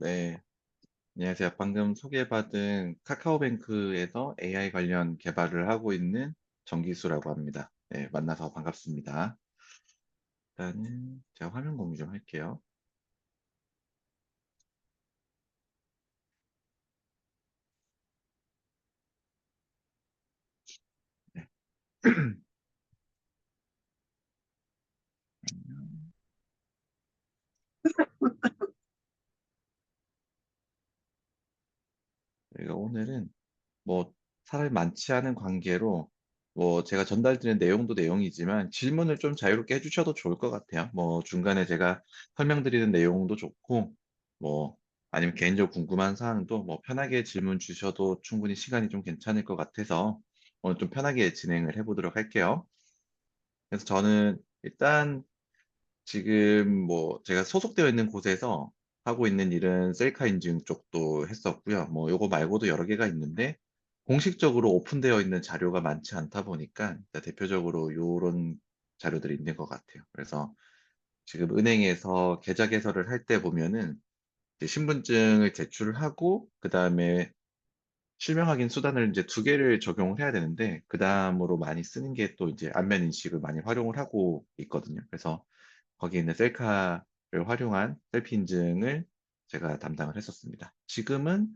네, 안녕하세요. 방금 소개받은 카카오뱅크에서 AI 관련 개발을 하고 있는 정기수라고 합니다. 네, 만나서 반갑습니다. 일단은 제가 화면 공유 좀 할게요. 네. 저희가 오늘은 뭐 사람이 많지 않은 관계로 뭐 제가 전달드리는 내용도 내용이지만 질문을 좀 자유롭게 해주셔도 좋을 것 같아요. 뭐 중간에 제가 설명드리는 내용도 좋고 뭐 아니면 개인적으로 궁금한 사항도 뭐 편하게 질문 주셔도 충분히 시간이 좀 괜찮을 것 같아서 오늘 좀 편하게 진행을 해보도록 할게요. 그래서 저는 일단 지금 뭐 제가 소속되어 있는 곳에서 하고 있는 일은 셀카 인증 쪽도 했었고요. 뭐 요거 말고도 여러 개가 있는데 공식적으로 오픈되어 있는 자료가 많지 않다 보니까 일단 대표적으로 요런 자료들이 있는 것 같아요. 그래서 지금 은행에서 계좌 개설을 할 때 보면은 이제 신분증을 제출하고 그다음에 실명 확인 수단을 이제 두 개를 적용을 해야 되는데 그 다음으로 많이 쓰는 게 또 이제 안면 인식을 많이 활용을 하고 있거든요. 그래서 거기에 있는 셀카를 활용한 셀피 인증을 제가 담당을 했었습니다. 지금은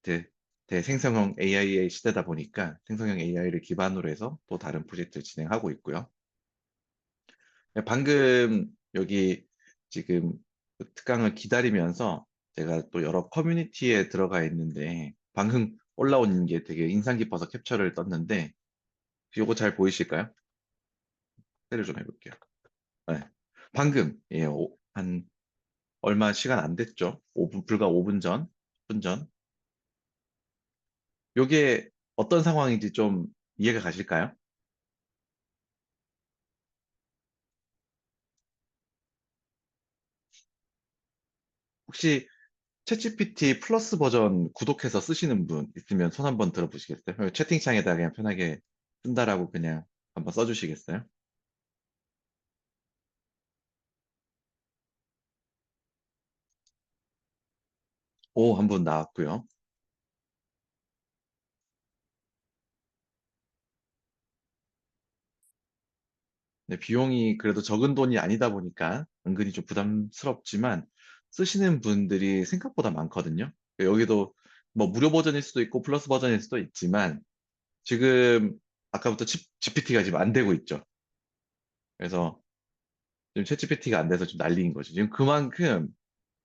이제 대생성형 AI의 시대다 보니까 생성형 AI를 기반으로 해서 또 다른 프로젝트를 진행하고 있고요. 방금 여기 지금 그 특강을 기다리면서 제가 또 여러 커뮤니티에 들어가 있는데 방금 올라온 게 되게 인상 깊어서 캡처를 떴는데 요거 잘 보이실까요? 쉐를 좀 해볼게요. 네. 방금 예, 한 얼마 시간 안 됐죠? 5분, 불과 5분 전, 10분 전. 요게 어떤 상황인지 좀 이해가 가실까요? 혹시 챗GPT 플러스 버전 구독해서 쓰시는 분 있으면 손 한번 들어보시겠어요? 채팅창에다 그냥 편하게 쓴다라고 그냥 한번 써주시겠어요? 오, 한 분 나왔고요. 네, 비용이 그래도 적은 돈이 아니다 보니까 은근히 좀 부담스럽지만 쓰시는 분들이 생각보다 많거든요. 여기도 뭐 무료 버전일 수도 있고 플러스 버전일 수도 있지만 지금 아까부터 GPT가 지금 안 되고 있죠. 그래서 지금 챗GPT가 안 돼서 좀 난리인 거죠. 지금 그만큼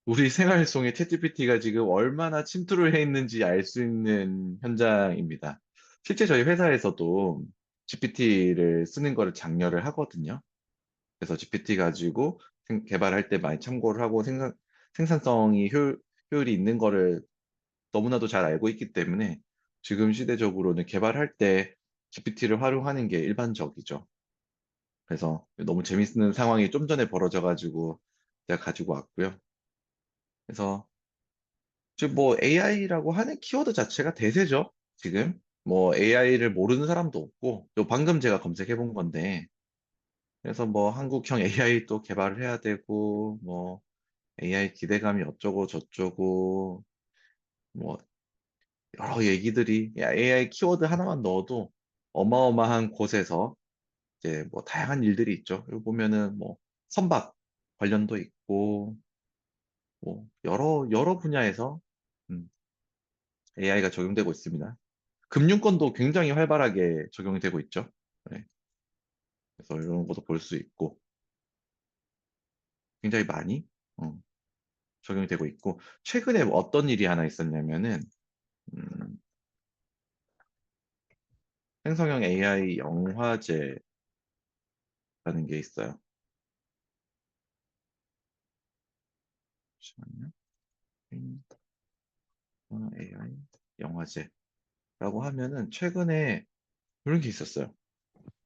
우리 생활 속에 챗GPT가 지금 얼마나 침투를 해 있는지 알 수 있는 현장입니다. 실제 저희 회사에서도 GPT를 쓰는 거를 장려를 하거든요. 그래서 GPT 가지고 개발할 때 많이 참고를 하고 생산성이 효율이 있는 거를 너무나도 잘 알고 있기 때문에 지금 시대적으로는 개발할 때 GPT를 활용하는 게 일반적이죠. 그래서 너무 재밌는 상황이 좀 전에 벌어져가지고 제가 가지고 왔고요. 그래서 지금 뭐 AI라고 하는 키워드 자체가 대세죠. 지금 뭐 AI를 모르는 사람도 없고 또 방금 제가 검색해 본 건데 그래서 뭐 한국형 AI 또 개발을 해야 되고 뭐 AI 기대감이 어쩌고 저쩌고 뭐 여러 얘기들이 AI 키워드 하나만 넣어도 어마어마한 곳에서 이제 뭐 다양한 일들이 있죠. 여기 보면은 뭐 선박 관련도 있고 뭐 여러 분야에서 AI가 적용되고 있습니다. 금융권도 굉장히 활발하게 적용이 되고 있죠. 네, 그래서 이런 것도 볼 수 있고 굉장히 많이 어, 적용이 되고 있고 최근에 뭐 어떤 일이 하나 있었냐면은 음, 생성형 AI 영화제라는 게 있어요. 잠시만요. 생성형 AI 영화제라고 하면은 최근에 이런 게 있었어요.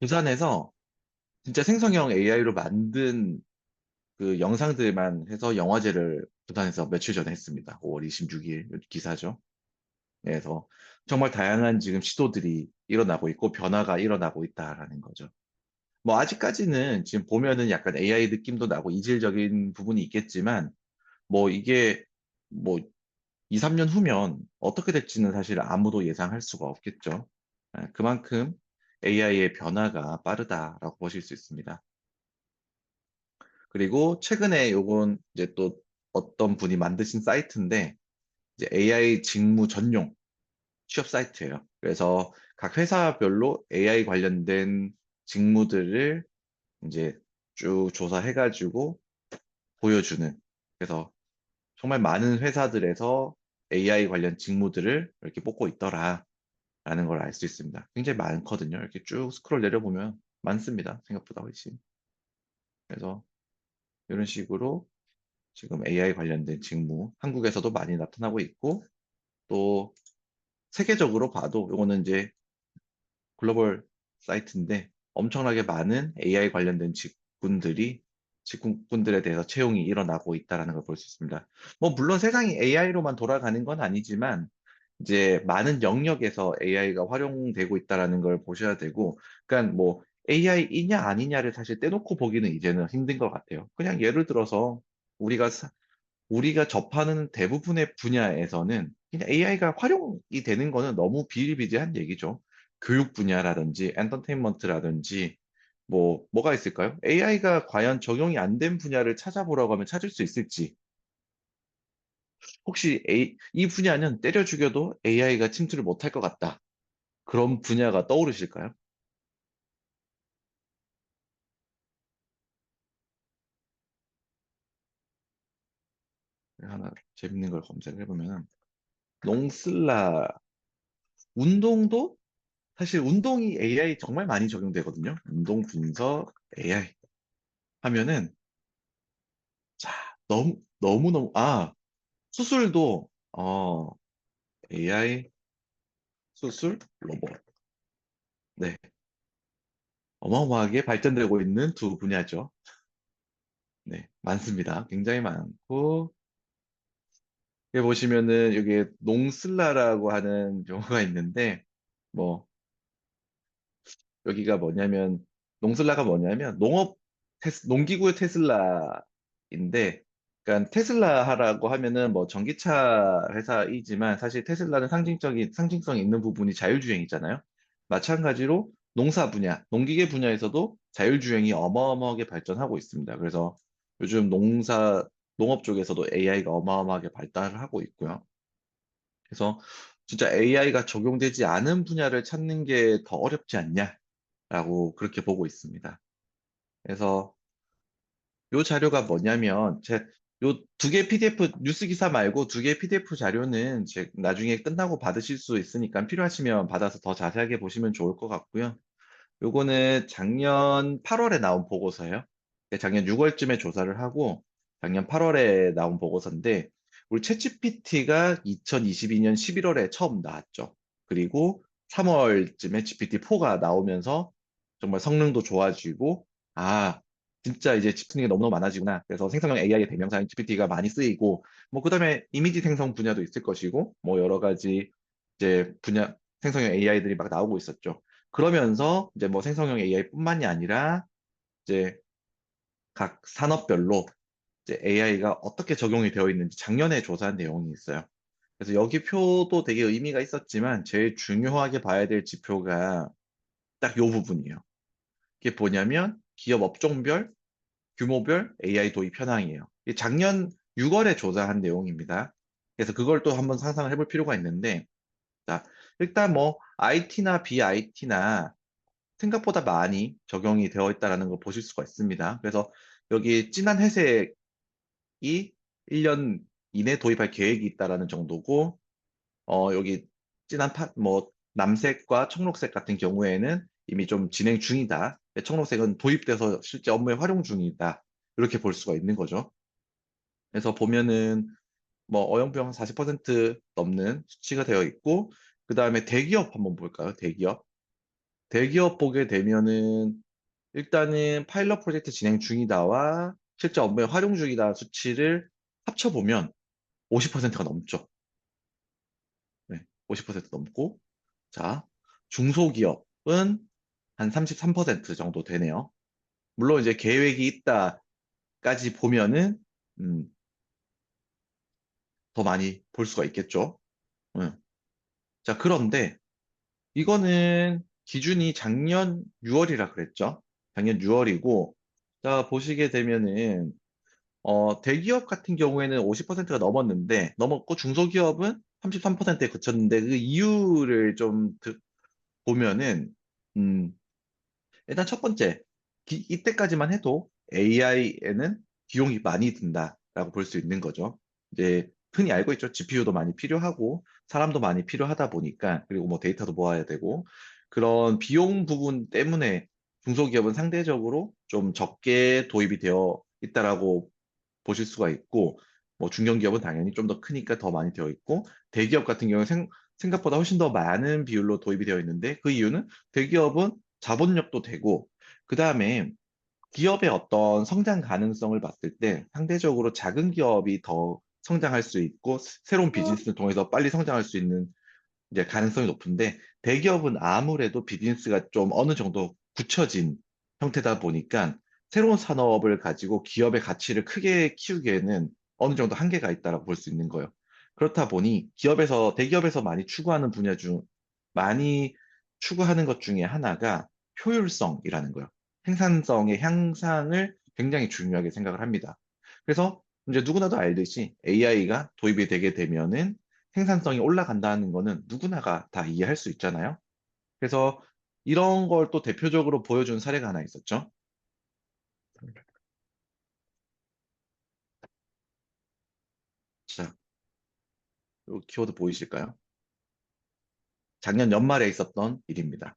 부산에서 진짜 생성형 AI로 만든 그 영상들만 해서 영화제를 부산에서 며칠 전에 했습니다. 5월 26일 기사죠. 그래서 정말 다양한 지금 시도들이 일어나고 있고 변화가 일어나고 있다라는 거죠. 뭐 아직까지는 지금 보면은 약간 AI 느낌도 나고 이질적인 부분이 있겠지만 뭐 이게 뭐 2, 3년 후면 어떻게 될지는 사실 아무도 예상할 수가 없겠죠. 그만큼 AI의 변화가 빠르다라고 보실 수 있습니다. 그리고 최근에 요건 이제 또 어떤 분이 만드신 사이트인데 이제 AI 직무 전용 취업 사이트예요. 그래서 각 회사별로 AI 관련된 직무들을 이제 쭉 조사해가지고 보여주는. 그래서 정말 많은 회사들에서 AI 관련 직무들을 이렇게 뽑고 있더라라는 걸 알 수 있습니다. 굉장히 많거든요. 이렇게 쭉 스크롤 내려보면 많습니다. 생각보다 훨씬. 그래서 이런 식으로 지금 AI 관련된 직무 한국에서도 많이 나타나고 있고 또 세계적으로 봐도 이거는 이제 글로벌 사이트인데 엄청나게 많은 AI 관련된 직군들에 대해서 채용이 일어나고 있다는 걸 볼 수 있습니다. 뭐 물론 세상이 AI로만 돌아가는 건 아니지만 이제 많은 영역에서 AI가 활용되고 있다는 걸 보셔야 되고, 그러니까 뭐 AI이냐 아니냐를 사실 떼놓고 보기는 이제는 힘든 것 같아요. 그냥 예를 들어서 우리가 우리가 접하는 대부분의 분야에서는 그냥 AI가 활용이 되는 거는 너무 비일비재한 얘기죠. 교육 분야라든지 엔터테인먼트라든지 뭐가 있을까요? AI가 과연 적용이 안 된 분야를 찾아보라고 하면 찾을 수 있을지. 혹시 이 분야는 때려 죽여도 AI가 침투를 못할 것 같다. 그런 분야가 떠오르실까요? 하나 재밌는 걸 검색해 보면 농슬라 운동도 사실 운동이 AI 정말 많이 적용되거든요. 운동 분석 AI 하면은 자 너무 수술도 AI 수술 로봇 네 어마어마하게 발전되고 있는 두 분야죠. 네 많습니다. 굉장히 많고 여기 보시면은 여기 농슬라라고 하는 용어가 있는데 뭐 여기가 뭐냐면 농슬라가 뭐냐면 농기구의 테슬라인데 그러니까 테슬라 하라고 하면은 뭐 전기차 회사이지만 사실 테슬라는 상징적인 상징성이 있는 부분이 자율주행이잖아요. 마찬가지로 농사 분야, 농기계 분야에서도 자율주행이 어마어마하게 발전하고 있습니다. 그래서 요즘 농업 쪽에서도 AI가 어마어마하게 발달을 하고 있고요. 그래서 진짜 AI가 적용되지 않은 분야를 찾는 게 더 어렵지 않냐라고 그렇게 보고 있습니다. 그래서 요 자료가 뭐냐면 요 두 개 PDF 뉴스 기사 말고 두 개 PDF 자료는 나중에 끝나고 받으실 수 있으니까 필요하시면 받아서 더 자세하게 보시면 좋을 것 같고요. 요거는 작년 8월에 나온 보고서예요. 작년 6월쯤에 조사를 하고 작년 8월에 나온 보고서인데 우리 챗GPT가 2022년 11월에 처음 나왔죠. 그리고 3월쯤에 GPT-4가 나오면서 정말 성능도 좋아지고 진짜 이제 GPT 가 너무너무 많아지구나. 그래서 생성형 AI의 대명사인 GPT가 많이 쓰이고 뭐 그다음에 이미지 생성 분야도 있을 것이고 뭐 여러 가지 이제 분야 생성형 AI들이 막 나오고 있었죠. 그러면서 이제 뭐 생성형 AI뿐만이 아니라 이제 각 산업별로 이제 AI가 어떻게 적용이 되어 있는지 작년에 조사한 내용이 있어요. 그래서 여기 표도 되게 의미가 있었지만 제일 중요하게 봐야 될 지표가 딱 요 부분이에요. 이게 뭐냐면 기업 업종별, 규모별 AI 도입 현황이에요. 이게 작년 6월에 조사한 내용입니다. 그래서 그걸 또 한번 상상을 해볼 필요가 있는데, 자, 일단 뭐 IT나 BIT나 생각보다 많이 적용이 되어 있다는 걸 보실 수가 있습니다. 그래서 여기 진한 회색이 1년 이내 도입할 계획이 있다라는 정도고, 여기 뭐 남색과 청록색 같은 경우에는 이미 좀 진행 중이다. 청록색은 도입돼서 실제 업무에 활용 중이다. 이렇게 볼 수가 있는 거죠. 그래서 보면은 뭐 어영부영 한 40% 넘는 수치가 되어 있고, 그 다음에 대기업 한번 볼까요? 대기업. 대기업 보게 되면은 일단은 파일럿 프로젝트 진행 중이다와 실제 업무에 활용 중이다 수치를 합쳐보면 50%가 넘죠. 네, 50% 넘고, 자, 중소기업은 한 33% 정도 되네요. 물론 이제 계획이 있다까지 보면은, 음, 더 많이 볼 수가 있겠죠. 응. 자, 그런데 이거는 기준이 작년 6월이라 그랬죠. 작년 6월이고, 자, 보시게 되면은, 대기업 같은 경우에는 50%가 넘었는데, 넘었고, 중소기업은 33%에 그쳤는데, 그 이유를 좀 보면은, 음, 일단 첫 번째, 이때까지만 해도 AI에는 비용이 많이 든다라고 볼 수 있는 거죠. 이제 흔히 알고 있죠. GPU도 많이 필요하고 사람도 많이 필요하다 보니까 그리고 뭐 데이터도 모아야 되고 그런 비용 부분 때문에 중소기업은 상대적으로 좀 적게 도입이 되어 있다라고 보실 수가 있고, 뭐 중견기업은 당연히 좀 더 크니까 더 많이 되어 있고, 대기업 같은 경우는 생각보다 훨씬 더 많은 비율로 도입이 되어 있는데, 그 이유는 대기업은 자본력도 되고, 그 다음에 기업의 어떤 성장 가능성을 봤을 때 상대적으로 작은 기업이 더 성장할 수 있고, 새로운 비즈니스를 통해서 빨리 성장할 수 있는 이제 가능성이 높은데 대기업은 아무래도 비즈니스가 좀 어느 정도 굳혀진 형태다 보니까 새로운 산업을 가지고 기업의 가치를 크게 키우기에는 어느 정도 한계가 있다고 볼 수 있는 거예요. 그렇다 보니 대기업에서 많이 추구하는 것 중에 하나가 효율성이라는 거예요. 생산성의 향상을 굉장히 중요하게 생각을 합니다. 그래서 이제 누구나도 알듯이 AI가 도입이 되게 되면은 생산성이 올라간다는 거는 누구나가 다 이해할 수 있잖아요. 그래서 이런 걸 또 대표적으로 보여준 사례가 하나 있었죠. 자, 요 키워드 보이실까요? 작년 연말에 있었던 일입니다.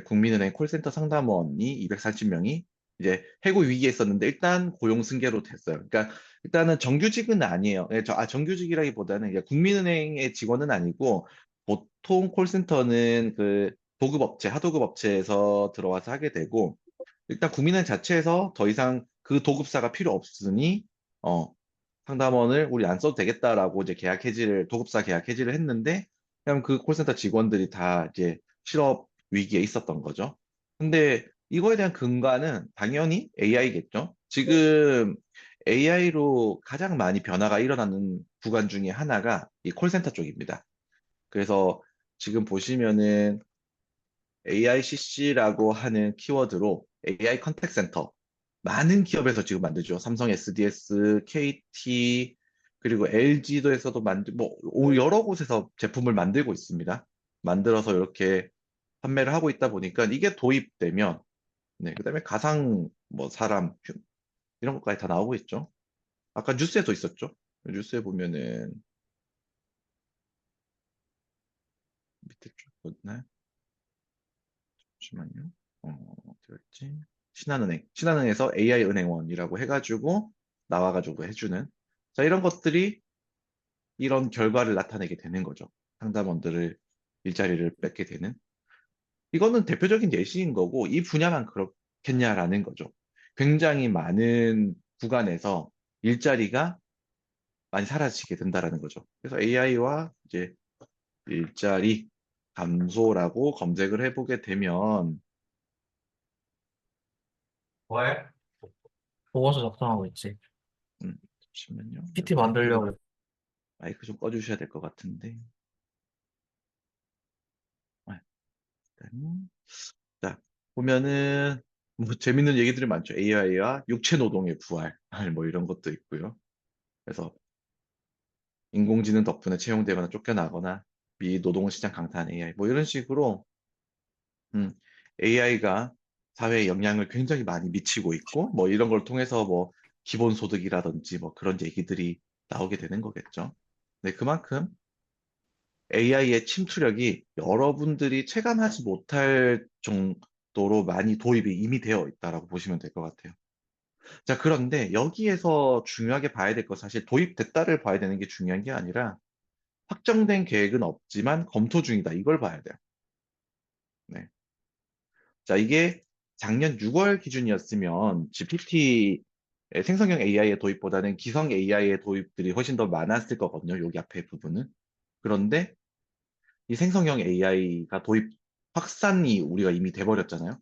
국민은행 콜센터 상담원이 240명이 이제 해고 위기에 있었는데 일단 고용 승계로 됐어요. 그러니까 일단은 정규직은 아니에요. 정규직이라기보다는 이제 국민은행의 직원은 아니고 보통 콜센터는 그 도급업체, 하도급업체에서 들어와서 하게 되고 일단 국민은행 자체에서 더 이상 그 도급사가 필요 없으니 어, 상담원을 우리 안 써도 되겠다라고 이제 도급사 계약 해지를 했는데, 그냥 그 콜센터 직원들이 다 이제 실업 위기에 있었던 거죠. 근데 이거에 대한 근거는 당연히 AI겠죠. 지금 AI로 가장 많이 변화가 일어나는 구간 중에 하나가 이 콜센터 쪽입니다. 그래서 지금 보시면은 AICC라고 하는 키워드로 AI 컨택 센터 많은 기업에서 지금 만들죠. 삼성 SDS, KT, 그리고 LG도에서도 여러 곳에서 제품을 만들고 있습니다. 만들어서 이렇게 판매를 하고 있다 보니까 이게 도입되면, 네, 그다음에 가상 뭐 이런 것까지 다 나오고 있죠. 아까 뉴스에도 있었죠. 뉴스에 보면은 밑에 쭉 보나? 잠시만요. 어디였지? 신한은행에서 AI 은행원이라고 해가지고 나와가지고 해주는, 자, 이런 것들이 이런 결과를 나타내게 되는 거죠. 상담원들을 일자리를 뺏게 되는. 이거는 대표적인 예시인 거고, 이 분야만 그렇겠냐라는 거죠. 굉장히 많은 구간에서 일자리가 많이 사라지게 된다라는 거죠. 그래서 AI와 이제 일자리 감소라고 검색을 해보게 되면, 왜? 보고서 작성하고 있지. 잠시만요. PT 여기 만들려고. 마이크 좀 꺼주셔야 될 것 같은데. 아, 일단, 자, 보면은, 뭐, 재밌는 얘기들이 많죠. AI와 육체 노동의 부활, 뭐, 이런 것도 있고요. 그래서, 인공지능 덕분에 채용되거나 쫓겨나거나, 미 노동시장 강타한 AI, 뭐, 이런 식으로, AI가 사회에 영향을 굉장히 많이 미치고 있고, 뭐, 이런 걸 통해서 뭐, 기본소득이라든지, 뭐, 그런 얘기들이 나오게 되는 거겠죠. 네, 그만큼 AI의 침투력이 여러분들이 체감하지 못할 정도로 많이 도입이 이미 되어 있다라고 보시면 될 것 같아요. 자, 그런데 여기에서 중요하게 봐야 될 건 사실 도입됐다를 봐야 되는 게 중요한 게 아니라 확정된 계획은 없지만 검토 중이다. 이걸 봐야 돼요. 네. 자, 이게 작년 6월 기준이었으면 GPT 생성형 AI의 도입보다는 기성 AI의 도입들이 훨씬 더 많았을 거거든요. 여기 앞에 부분은. 그런데 이 생성형 AI가 확산이 우리가 이미 돼버렸잖아요.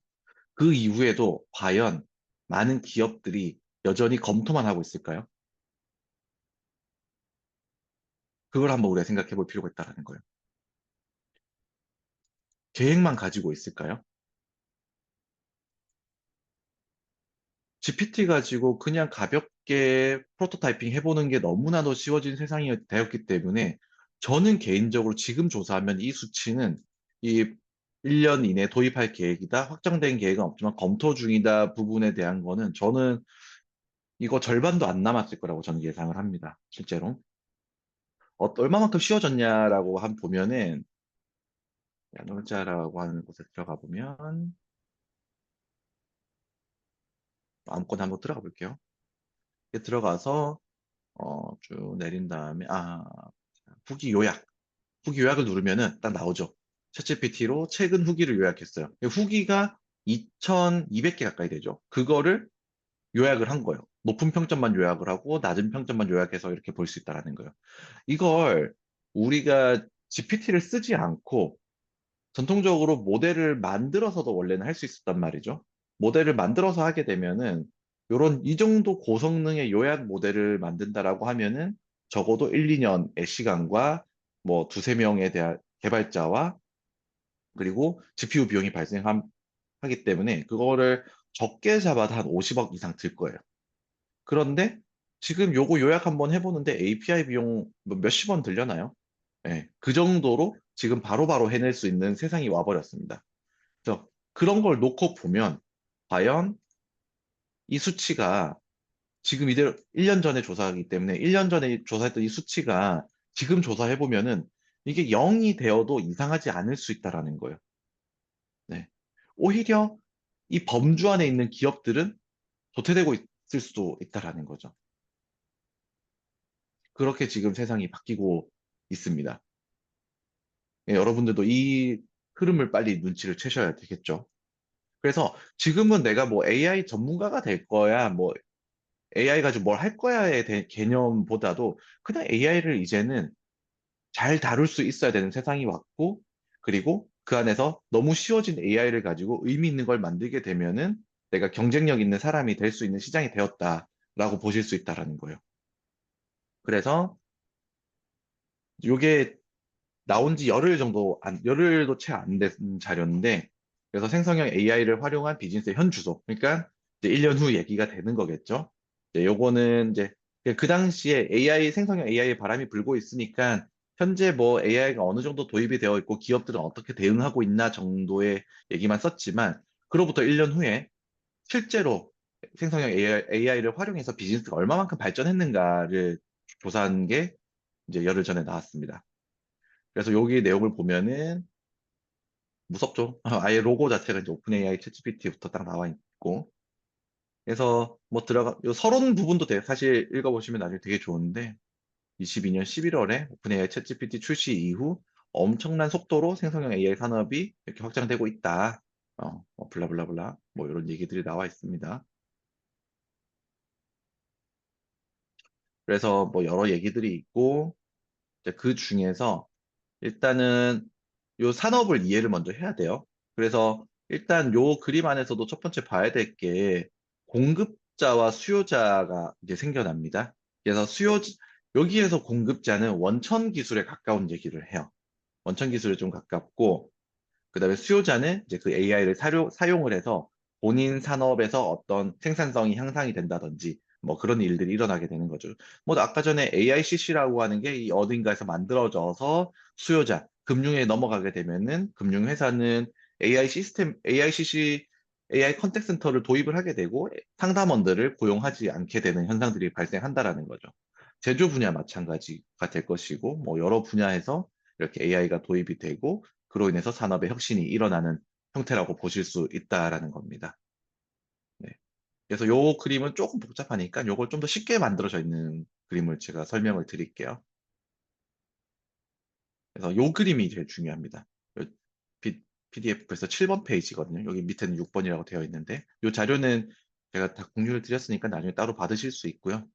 그 이후에도 과연 많은 기업들이 여전히 검토만 하고 있을까요? 그걸 한번 우리가 생각해 볼 필요가 있다는 거예요. 계획만 가지고 있을까요? GPT 가지고 그냥 가볍게 프로토타이핑 해보는 게 너무나도 쉬워진 세상이 되었기 때문에 저는 개인적으로 지금 조사하면 이 수치는 이 1년 이내 도입할 계획이다, 확정된 계획은 없지만 검토 중이다 부분에 대한 거는 저는 이거 절반도 안 남았을 거라고 저는 예상을 합니다. 실제로. 얼마만큼 쉬워졌냐라고 한 보면은, 야놀자라고 하는 곳에 들어가 보면, 아무거나 한번 들어가 볼게요. 이렇게 들어가서, 쭉 내린 다음에, 후기 요약. 후기 요약을 누르면은 딱 나오죠. 챗GPT로 최근 후기를 요약했어요. 후기가 2200개 가까이 되죠. 그거를 요약을 한 거예요. 높은 평점만 요약을 하고 낮은 평점만 요약해서 이렇게 볼 수 있다라는 거예요. 이걸 우리가 GPT를 쓰지 않고 전통적으로 모델을 만들어서도 원래는 할 수 있었단 말이죠. 모델을 만들어서 하게 되면은 요런 이 정도 고성능의 요약 모델을 만든다라고 하면은 적어도 1, 2년의 시간과 뭐 두세 명에 대한 개발자와 그리고 GPU 비용이 발생하기 때문에 그거를 적게 잡아도 한 50억 이상 들 거예요. 그런데 지금 요거 요약 한번 해보는데 API 비용 뭐 몇십 원 들려나요? 예, 그 정도로 지금 바로바로 해낼 수 있는 세상이 와버렸습니다. 그래서 그런 걸 놓고 보면 과연 이 수치가 지금 이대로 1년 전에 조사하기 때문에 1년 전에 조사했던 이 수치가 지금 조사해보면은 이게 0이 되어도 이상하지 않을 수 있다라는 거예요. 네. 오히려 이 범주 안에 있는 기업들은 도태되고 있을 수도 있다라는 거죠. 그렇게 지금 세상이 바뀌고 있습니다. 예, 여러분들도 이 흐름을 빨리 눈치를 채셔야 되겠죠. 그래서 지금은 내가 뭐 AI 전문가가 될 거야, 뭐 AI 가지고 뭘 할 거야에 대한 개념보다도 그냥 AI를 이제는 잘 다룰 수 있어야 되는 세상이 왔고, 그리고 그 안에서 너무 쉬워진 AI를 가지고 의미 있는 걸 만들게 되면은 내가 경쟁력 있는 사람이 될 수 있는 시장이 되었다라고 보실 수 있다라는 거예요. 그래서 이게 나온 지 열흘도 채 안 된 자료인데, 그래서 생성형 AI를 활용한 비즈니스의 현 주소. 그러니까 이제 1년 후 얘기가 되는 거겠죠. 이제 요거는 이제 그 당시에 생성형 AI의 바람이 불고 있으니까 현재 뭐 AI가 어느 정도 도입이 되어 있고 기업들은 어떻게 대응하고 있나 정도의 얘기만 썼지만, 그로부터 1년 후에 실제로 생성형 AI를 활용해서 비즈니스가 얼마만큼 발전했는가를 조사한 게 이제 열흘 전에 나왔습니다. 그래서 여기 내용을 보면은 무섭죠. 아예 로고 자체가 이제 오픈 AI 챗 GPT부터 딱 나와 있고. 그래서 뭐 요 서론 부분도 사실 읽어보시면 나중에 되게 좋은데 22년 11월에 오픈 AI 챗 GPT 출시 이후 엄청난 속도로 생성형 AI 산업이 이렇게 확장되고 있다. 뭐 블라블라블라 뭐 이런 얘기들이 나와 있습니다. 그래서 뭐 여러 얘기들이 있고 이제 그 중에서 일단은 요 산업을 이해를 먼저 해야 돼요. 그래서 일단 요 그림 안에서도 첫 번째 봐야 될 게 공급자와 수요자가 이제 생겨납니다. 그래서 여기에서 공급자는 원천 기술에 가까운 얘기를 해요. 원천 기술에 좀 가깝고, 그다음에 수요자는 이제 그 AI를 사용을 해서 본인 산업에서 어떤 생산성이 향상이 된다든지 뭐 그런 일들이 일어나게 되는 거죠. 뭐 아까 전에 AICC라고 하는 게 이 어딘가에서 만들어져서 수요자, 금융에 넘어가게 되면은 금융회사는 AICC, AI 컨택 센터를 도입을 하게 되고 상담원들을 고용하지 않게 되는 현상들이 발생한다라는 거죠. 제조 분야 마찬가지가 될 것이고, 뭐 여러 분야에서 이렇게 AI가 도입이 되고 그로 인해서 산업의 혁신이 일어나는 형태라고 보실 수 있다라는 겁니다. 네. 그래서 요 그림은 조금 복잡하니까 요걸 좀 더 쉽게 만들어져 있는 그림을 제가 설명을 드릴게요. 그래서 요 그림이 제일 중요합니다. 요 PDF에서 7번 페이지거든요. 여기 밑에는 6번이라고 되어 있는데 요 자료는 제가 다 공유를 드렸으니까 나중에 따로 받으실 수 있고요.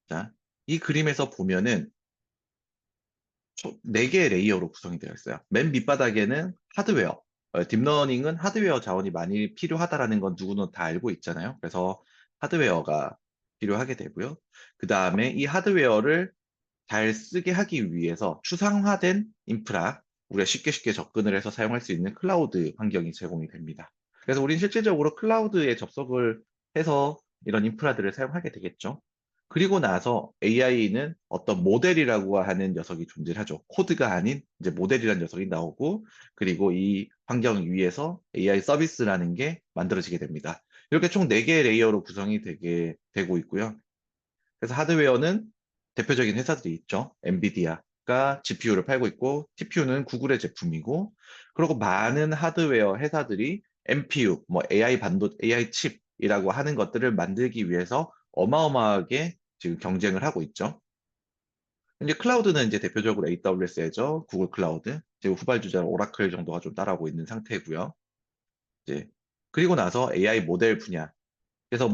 자, 이 그림에서 보면은 4개의 레이어로 구성이 되어 있어요. 맨 밑바닥에는 하드웨어. 딥러닝은 하드웨어 자원이 많이 필요하다라는 건 누구는 다 알고 있잖아요. 그래서 하드웨어가 필요하게 되고요. 그 다음에 이 하드웨어를 잘 쓰게 하기 위해서 추상화된 인프라, 우리가 쉽게 쉽게 접근을 해서 사용할 수 있는 클라우드 환경이 제공이 됩니다. 그래서 우리는 실질적으로 클라우드에 접속을 해서 이런 인프라들을 사용하게 되겠죠. 그리고 나서 AI는 어떤 모델이라고 하는 녀석이 존재하죠. 코드가 아닌 이제 모델이라는 녀석이 나오고, 그리고 이 환경 위에서 AI 서비스라는 게 만들어지게 됩니다. 이렇게 총 4개의 레이어로 구성이 되고 있고요. 그래서 하드웨어는 대표적인 회사들이 있죠. 엔비디아가 GPU를 팔고 있고, TPU는 구글의 제품이고, 그리고 많은 하드웨어 회사들이 NPU, 뭐 AI 칩이라고 하는 것들을 만들기 위해서 어마어마하게 지금 경쟁을 하고 있죠. 이제 클라우드는 이제 대표적으로 AWS 애저, 구글 클라우드, 그리고 후발주자 오라클 정도가 좀 따라오고 있는 상태고요. 이제 그리고 나서 AI 모델 분야. 그래서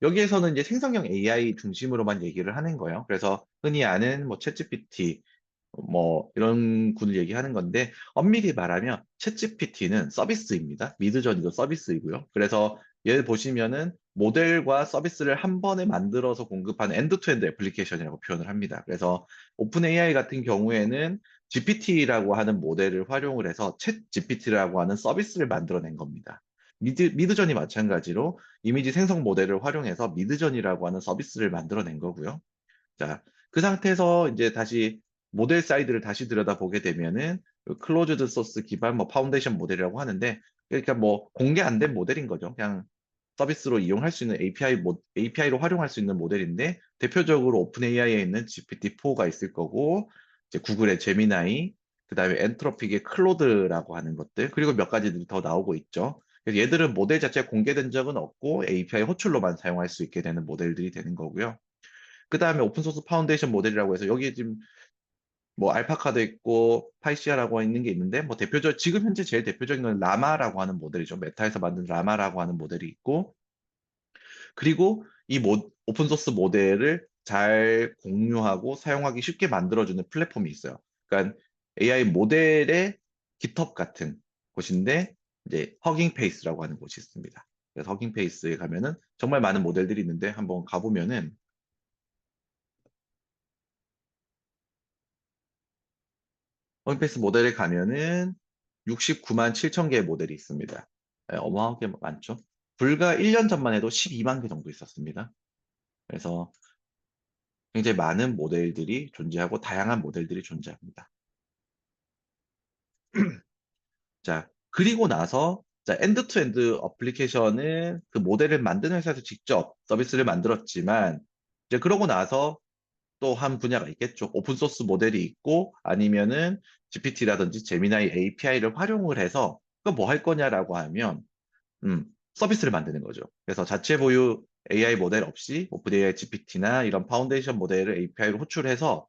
여기에서는 이제 생성형 AI 중심으로만 얘기를 하는 거예요. 그래서 흔히 아는 뭐 챗GPT, 뭐 이런 군을 얘기하는 건데 엄밀히 말하면 챗GPT는 서비스입니다. 미드저니도 서비스이고요. 그래서 얘를 보시면은 모델과 서비스를 한 번에 만들어서 공급하는 엔드투엔드 애플리케이션이라고 표현을 합니다. 그래서 오픈 AI 같은 경우에는 GPT라고 하는 모델을 활용을 해서 챗 GPT라고 하는 서비스를 만들어낸 겁니다. 미드전이 마찬가지로 이미지 생성 모델을 활용해서 미드전이라고 하는 서비스를 만들어낸 거고요. 자, 그 상태에서 이제 다시 모델 사이드를 다시 들여다보게 되면은 클로즈드 소스 기반 뭐 파운데이션 모델이라고 하는데, 그러니까 뭐 공개 안 된 모델인 거죠. 그냥 서비스로 이용할 수 있는 API로 활용할 수 있는 모델인데, 대표적으로 오픈 AI에 있는 GPT-4가 있을 거고, 이제 구글의 제미나이, 그다음에 엔트로픽의 클로드라고 하는 것들, 그리고 몇 가지들이 더 나오고 있죠. 그래서 얘들은 모델 자체가 공개된 적은 없고 API 호출로만 사용할 수 있게 되는 모델들이 되는 거고요. 그 다음에 오픈소스 파운데이션 모델이라고 해서 여기 지금 뭐 알파카도 있고 파이시아라고 있는 게 있는데, 뭐 지금 현재 제일 대표적인 건 라마라고 하는 모델이죠. 메타에서 만든 라마라고 하는 모델이 있고, 그리고 이 오픈소스 모델을 잘 공유하고 사용하기 쉽게 만들어주는 플랫폼이 있어요. 그러니까 AI 모델의 GitHub 같은 곳인데, 이제 허깅페이스라고 하는 곳이 있습니다. 그래서 허깅페이스에 가면은 정말 많은 모델들이 있는데, 한번 가보면은 허깅페이스 모델에 가면은 69만 7천 개의 모델이 있습니다. 네, 어마어마하게 많죠. 불과 1년 전만 해도 12만 개 정도 있었습니다. 그래서 굉장히 많은 모델들이 존재하고 다양한 모델들이 존재합니다. 자, 그리고 나서 자, 엔드-투-엔드 어플리케이션은 그 모델을 만드는 회사에서 직접 서비스를 만들었지만, 이제 그러고 나서 또 한 분야가 있겠죠. 오픈 소스 모델이 있고 아니면은 GPT라든지 제미나이 API를 활용을 해서 그 뭐 할 거냐라고 하면 서비스를 만드는 거죠. 그래서 자체 보유 AI 모델 없이 오픈 AI GPT나 이런 파운데이션 모델을 API로 호출해서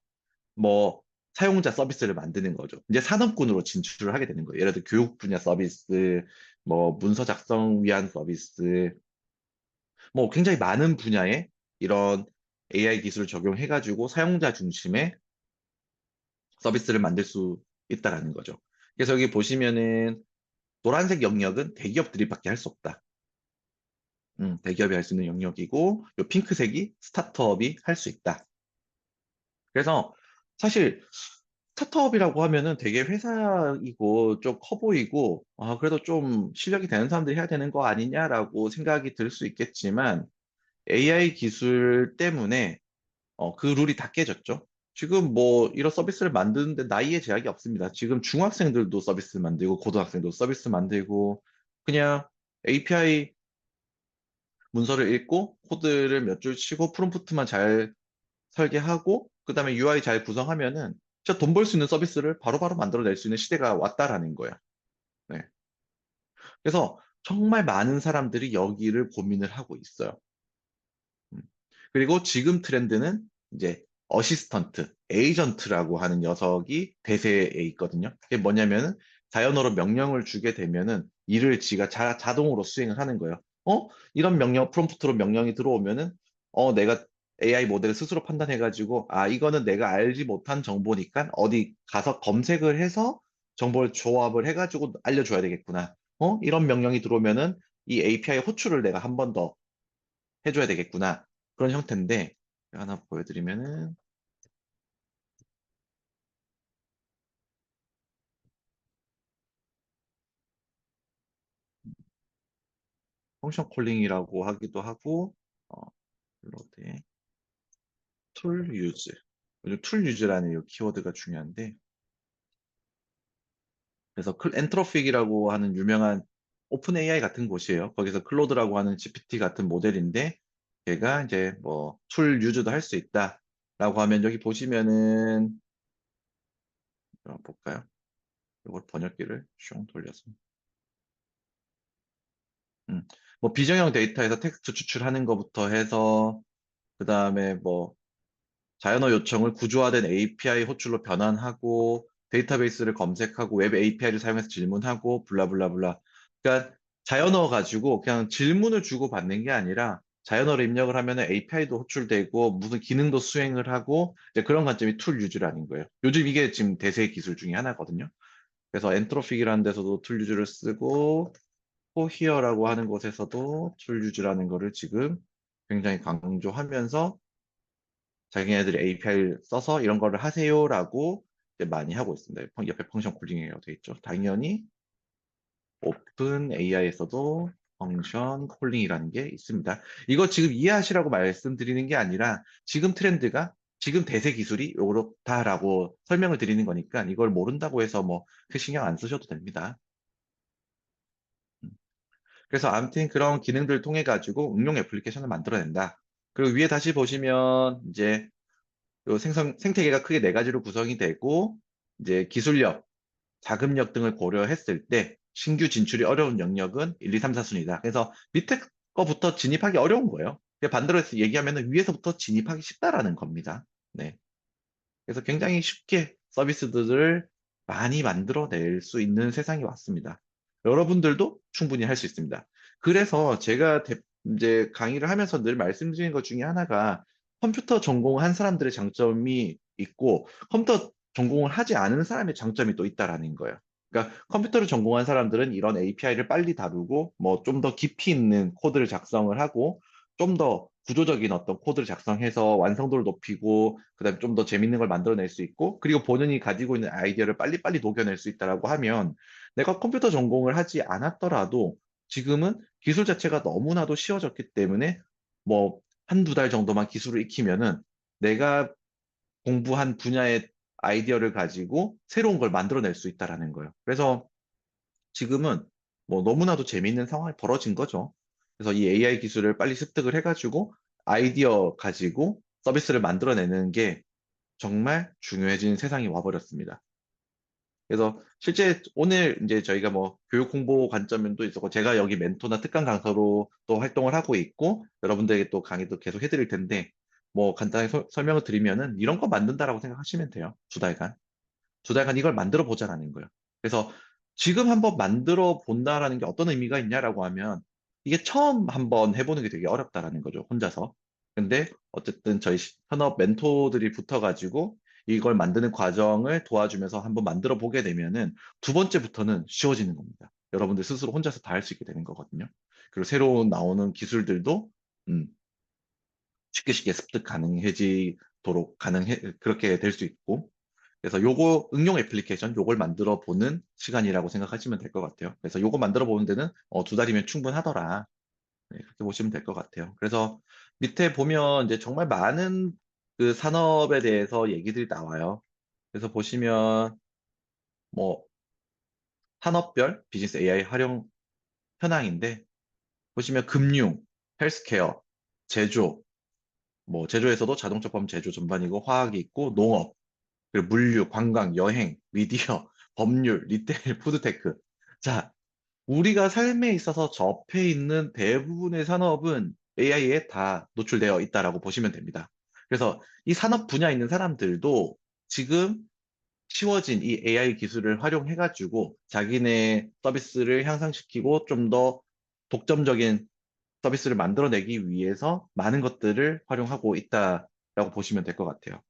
뭐 사용자 서비스를 만드는 거죠. 이제 산업군으로 진출을 하게 되는 거예요. 예를 들어 교육 분야 서비스, 뭐 문서 작성 위한 서비스, 뭐 굉장히 많은 분야에 이런 AI 기술을 적용해가지고 사용자 중심의 서비스를 만들 수 있다라는 거죠. 그래서 여기 보시면은 노란색 영역은 대기업들이밖에 할 수 없다. 대기업이 할 수 있는 영역이고, 요 핑크색이 스타트업이 할 수 있다. 그래서 사실 스타트업이라고 하면은 되게 회사이고 좀 커 보이고, 아, 그래도 좀 실력이 되는 사람들이 해야 되는 거 아니냐라고 생각이 들 수 있겠지만, AI 기술 때문에 그 룰이 다 깨졌죠. 지금 뭐 이런 서비스를 만드는데 나이에 제약이 없습니다. 지금 중학생들도 서비스 만들고 고등학생도 서비스 만들고, 그냥 API 문서를 읽고 코드를 몇 줄 치고 프롬프트만 잘 설계하고 그다음에 UI 잘 구성하면은 진짜 돈 벌 수 있는 서비스를 바로바로 만들어낼 수 있는 시대가 왔다라는 거야. 네. 그래서 정말 많은 사람들이 여기를 고민을 하고 있어요. 음. 그리고 지금 트렌드는 이제 어시스턴트, 에이전트라고 하는 녀석이 대세에 있거든요. 그게 뭐냐면은 자연어로 명령을 주게 되면은 일을 지가 자동으로 수행을 하는 거예요. 이런 프롬프트로 명령이 들어오면은 내가 AI 모델을 스스로 판단해가지고 이거는 내가 알지 못한 정보니까 어디 가서 검색을 해서 정보를 조합을 해가지고 알려줘야 되겠구나. 이런 명령이 들어오면은 이 API 호출을 내가 한 번 더 해줘야 되겠구나. 그런 형태인데, 하나 보여드리면은, 펑션 콜링이라고 하기도 하고, 어, 로드의 툴 유즈. 요즘 툴 유즈라는 이 키워드가 중요한데, 그래서 엔트로픽이라고 하는 유명한 오픈 AI 같은 곳이에요. 거기서 클로드라고 하는 GPT 같은 모델인데, 얘가 이제 뭐 툴 유즈도 할 수 있다라고 하면 여기 보시면은 볼까요? 이걸 번역기를 슝 돌려서 음, 뭐 비정형 데이터에서 텍스트 추출하는 것부터 해서 그 다음에 뭐 자연어 요청을 구조화된 API 호출로 변환하고 데이터베이스를 검색하고 웹 API를 사용해서 질문하고 블라블라블라. 그러니까 자연어 가지고 그냥 질문을 주고 받는 게 아니라 자연어를 입력을 하면 API도 호출되고 무슨 기능도 수행을 하고 이제 그런 관점이 툴 유즈라는 거예요. 요즘 이게 지금 대세 기술 중에 하나거든요. 그래서 엔트로픽이라는 데서도 툴 유즈를 쓰고 코히어라고 하는 곳에서도 툴 유즈라는 거를 지금 굉장히 강조하면서 자기네들이 API를 써서 이런 거를 하세요라고 이제 많이 하고 있습니다. 옆에 펑션 콜링이라고 되어 있죠. 당연히 오픈 AI에서도 펑션 콜링이라는 게 있습니다. 이거 지금 이해하시라고 말씀드리는 게 아니라 지금 트렌드가 지금 대세 기술이 요렇다라고 설명을 드리는 거니까 이걸 모른다고 해서 뭐 그 신경 안 쓰셔도 됩니다. 그래서 아무튼 그런 기능들을 통해 가지고 응용 애플리케이션을 만들어낸다. 그리고 위에 다시 보시면 이제 요 생태계가 크게 네 가지로 구성이 되고 이제 기술력, 자금력 등을 고려했을 때 신규 진출이 어려운 영역은 1, 2, 3, 4순위다. 그래서 밑에 거부터 진입하기 어려운 거예요. 반대로 해서 얘기하면 위에서부터 진입하기 쉽다라는 겁니다. 네. 그래서 굉장히 쉽게 서비스들을 많이 만들어낼 수 있는 세상이 왔습니다. 여러분들도 충분히 할 수 있습니다. 그래서 제가 이제 강의를 하면서 늘 말씀드리는 것 중에 하나가 컴퓨터 전공한 사람들의 장점이 있고 컴퓨터 전공을 하지 않은 사람의 장점이 또 있다라는 거예요. 그러니까 컴퓨터를 전공한 사람들은 이런 API를 빨리 다루고 뭐 좀 더 깊이 있는 코드를 작성을 하고 좀 더 구조적인 어떤 코드를 작성해서 완성도를 높이고 그다음에 좀 더 재밌는 걸 만들어낼 수 있고 그리고 본인이 가지고 있는 아이디어를 빨리빨리 녹여낼 수 있다라고 하면 내가 컴퓨터 전공을 하지 않았더라도 지금은 기술 자체가 너무나도 쉬워졌기 때문에 뭐 한두 달 정도만 기술을 익히면은 내가 공부한 분야의 아이디어를 가지고 새로운 걸 만들어낼 수 있다라는 거예요. 그래서 지금은 뭐 너무나도 재미있는 상황이 벌어진 거죠. 그래서 이 AI 기술을 빨리 습득을 해가지고 아이디어 가지고 서비스를 만들어내는 게 정말 중요해진 세상이 와버렸습니다. 그래서 실제 오늘 이제 저희가 뭐 교육 홍보 관점도 있었고 제가 여기 멘토나 특강 강사로 또 활동을 하고 있고 여러분들에게 또 강의도 계속 해드릴 텐데 뭐 간단히 설명을 드리면은 이런 거 만든다라고 생각하시면 돼요. 두 달간. 두 달간 이걸 만들어 보자라는 거예요. 그래서 지금 한번 만들어 본다라는 게 어떤 의미가 있냐라고 하면 이게 처음 한번 해보는 게 되게 어렵다라는 거죠. 혼자서. 근데 어쨌든 저희 현업 멘토들이 붙어가지고 이걸 만드는 과정을 도와주면서 한번 만들어 보게 되면은 두 번째부터는 쉬워지는 겁니다. 여러분들 스스로 혼자서 다 할 수 있게 되는 거거든요. 그리고 새로 나오는 기술들도 음, 쉽게 쉽게 습득 가능해지도록 그렇게 될 수 있고 그래서 요거 응용 애플리케이션 요걸 만들어 보는 시간이라고 생각하시면 될 것 같아요. 그래서 요거 만들어 보는 데는 두 달이면 충분하더라. 네, 그렇게 보시면 될 것 같아요. 그래서 밑에 보면 이제 정말 많은 그 산업에 대해서 얘기들이 나와요. 그래서 보시면 뭐 산업별 비즈니스 AI 활용 현황인데 보시면 금융, 헬스케어, 제조, 뭐 제조에서도 자동차 포함 제조 전반이고 화학이 있고 농업, 그리고 물류, 관광, 여행, 미디어, 법률, 리테일, 푸드테크. 자, 우리가 삶에 있어서 접해 있는 대부분의 산업은 AI에 다 노출되어 있다라고 보시면 됩니다. 그래서 이 산업 분야에 있는 사람들도 지금 쉬워진 이 AI 기술을 활용해가지고 자기네 서비스를 향상시키고 좀 더 독점적인 서비스를 만들어내기 위해서 많은 것들을 활용하고 있다라고 보시면 될 것 같아요.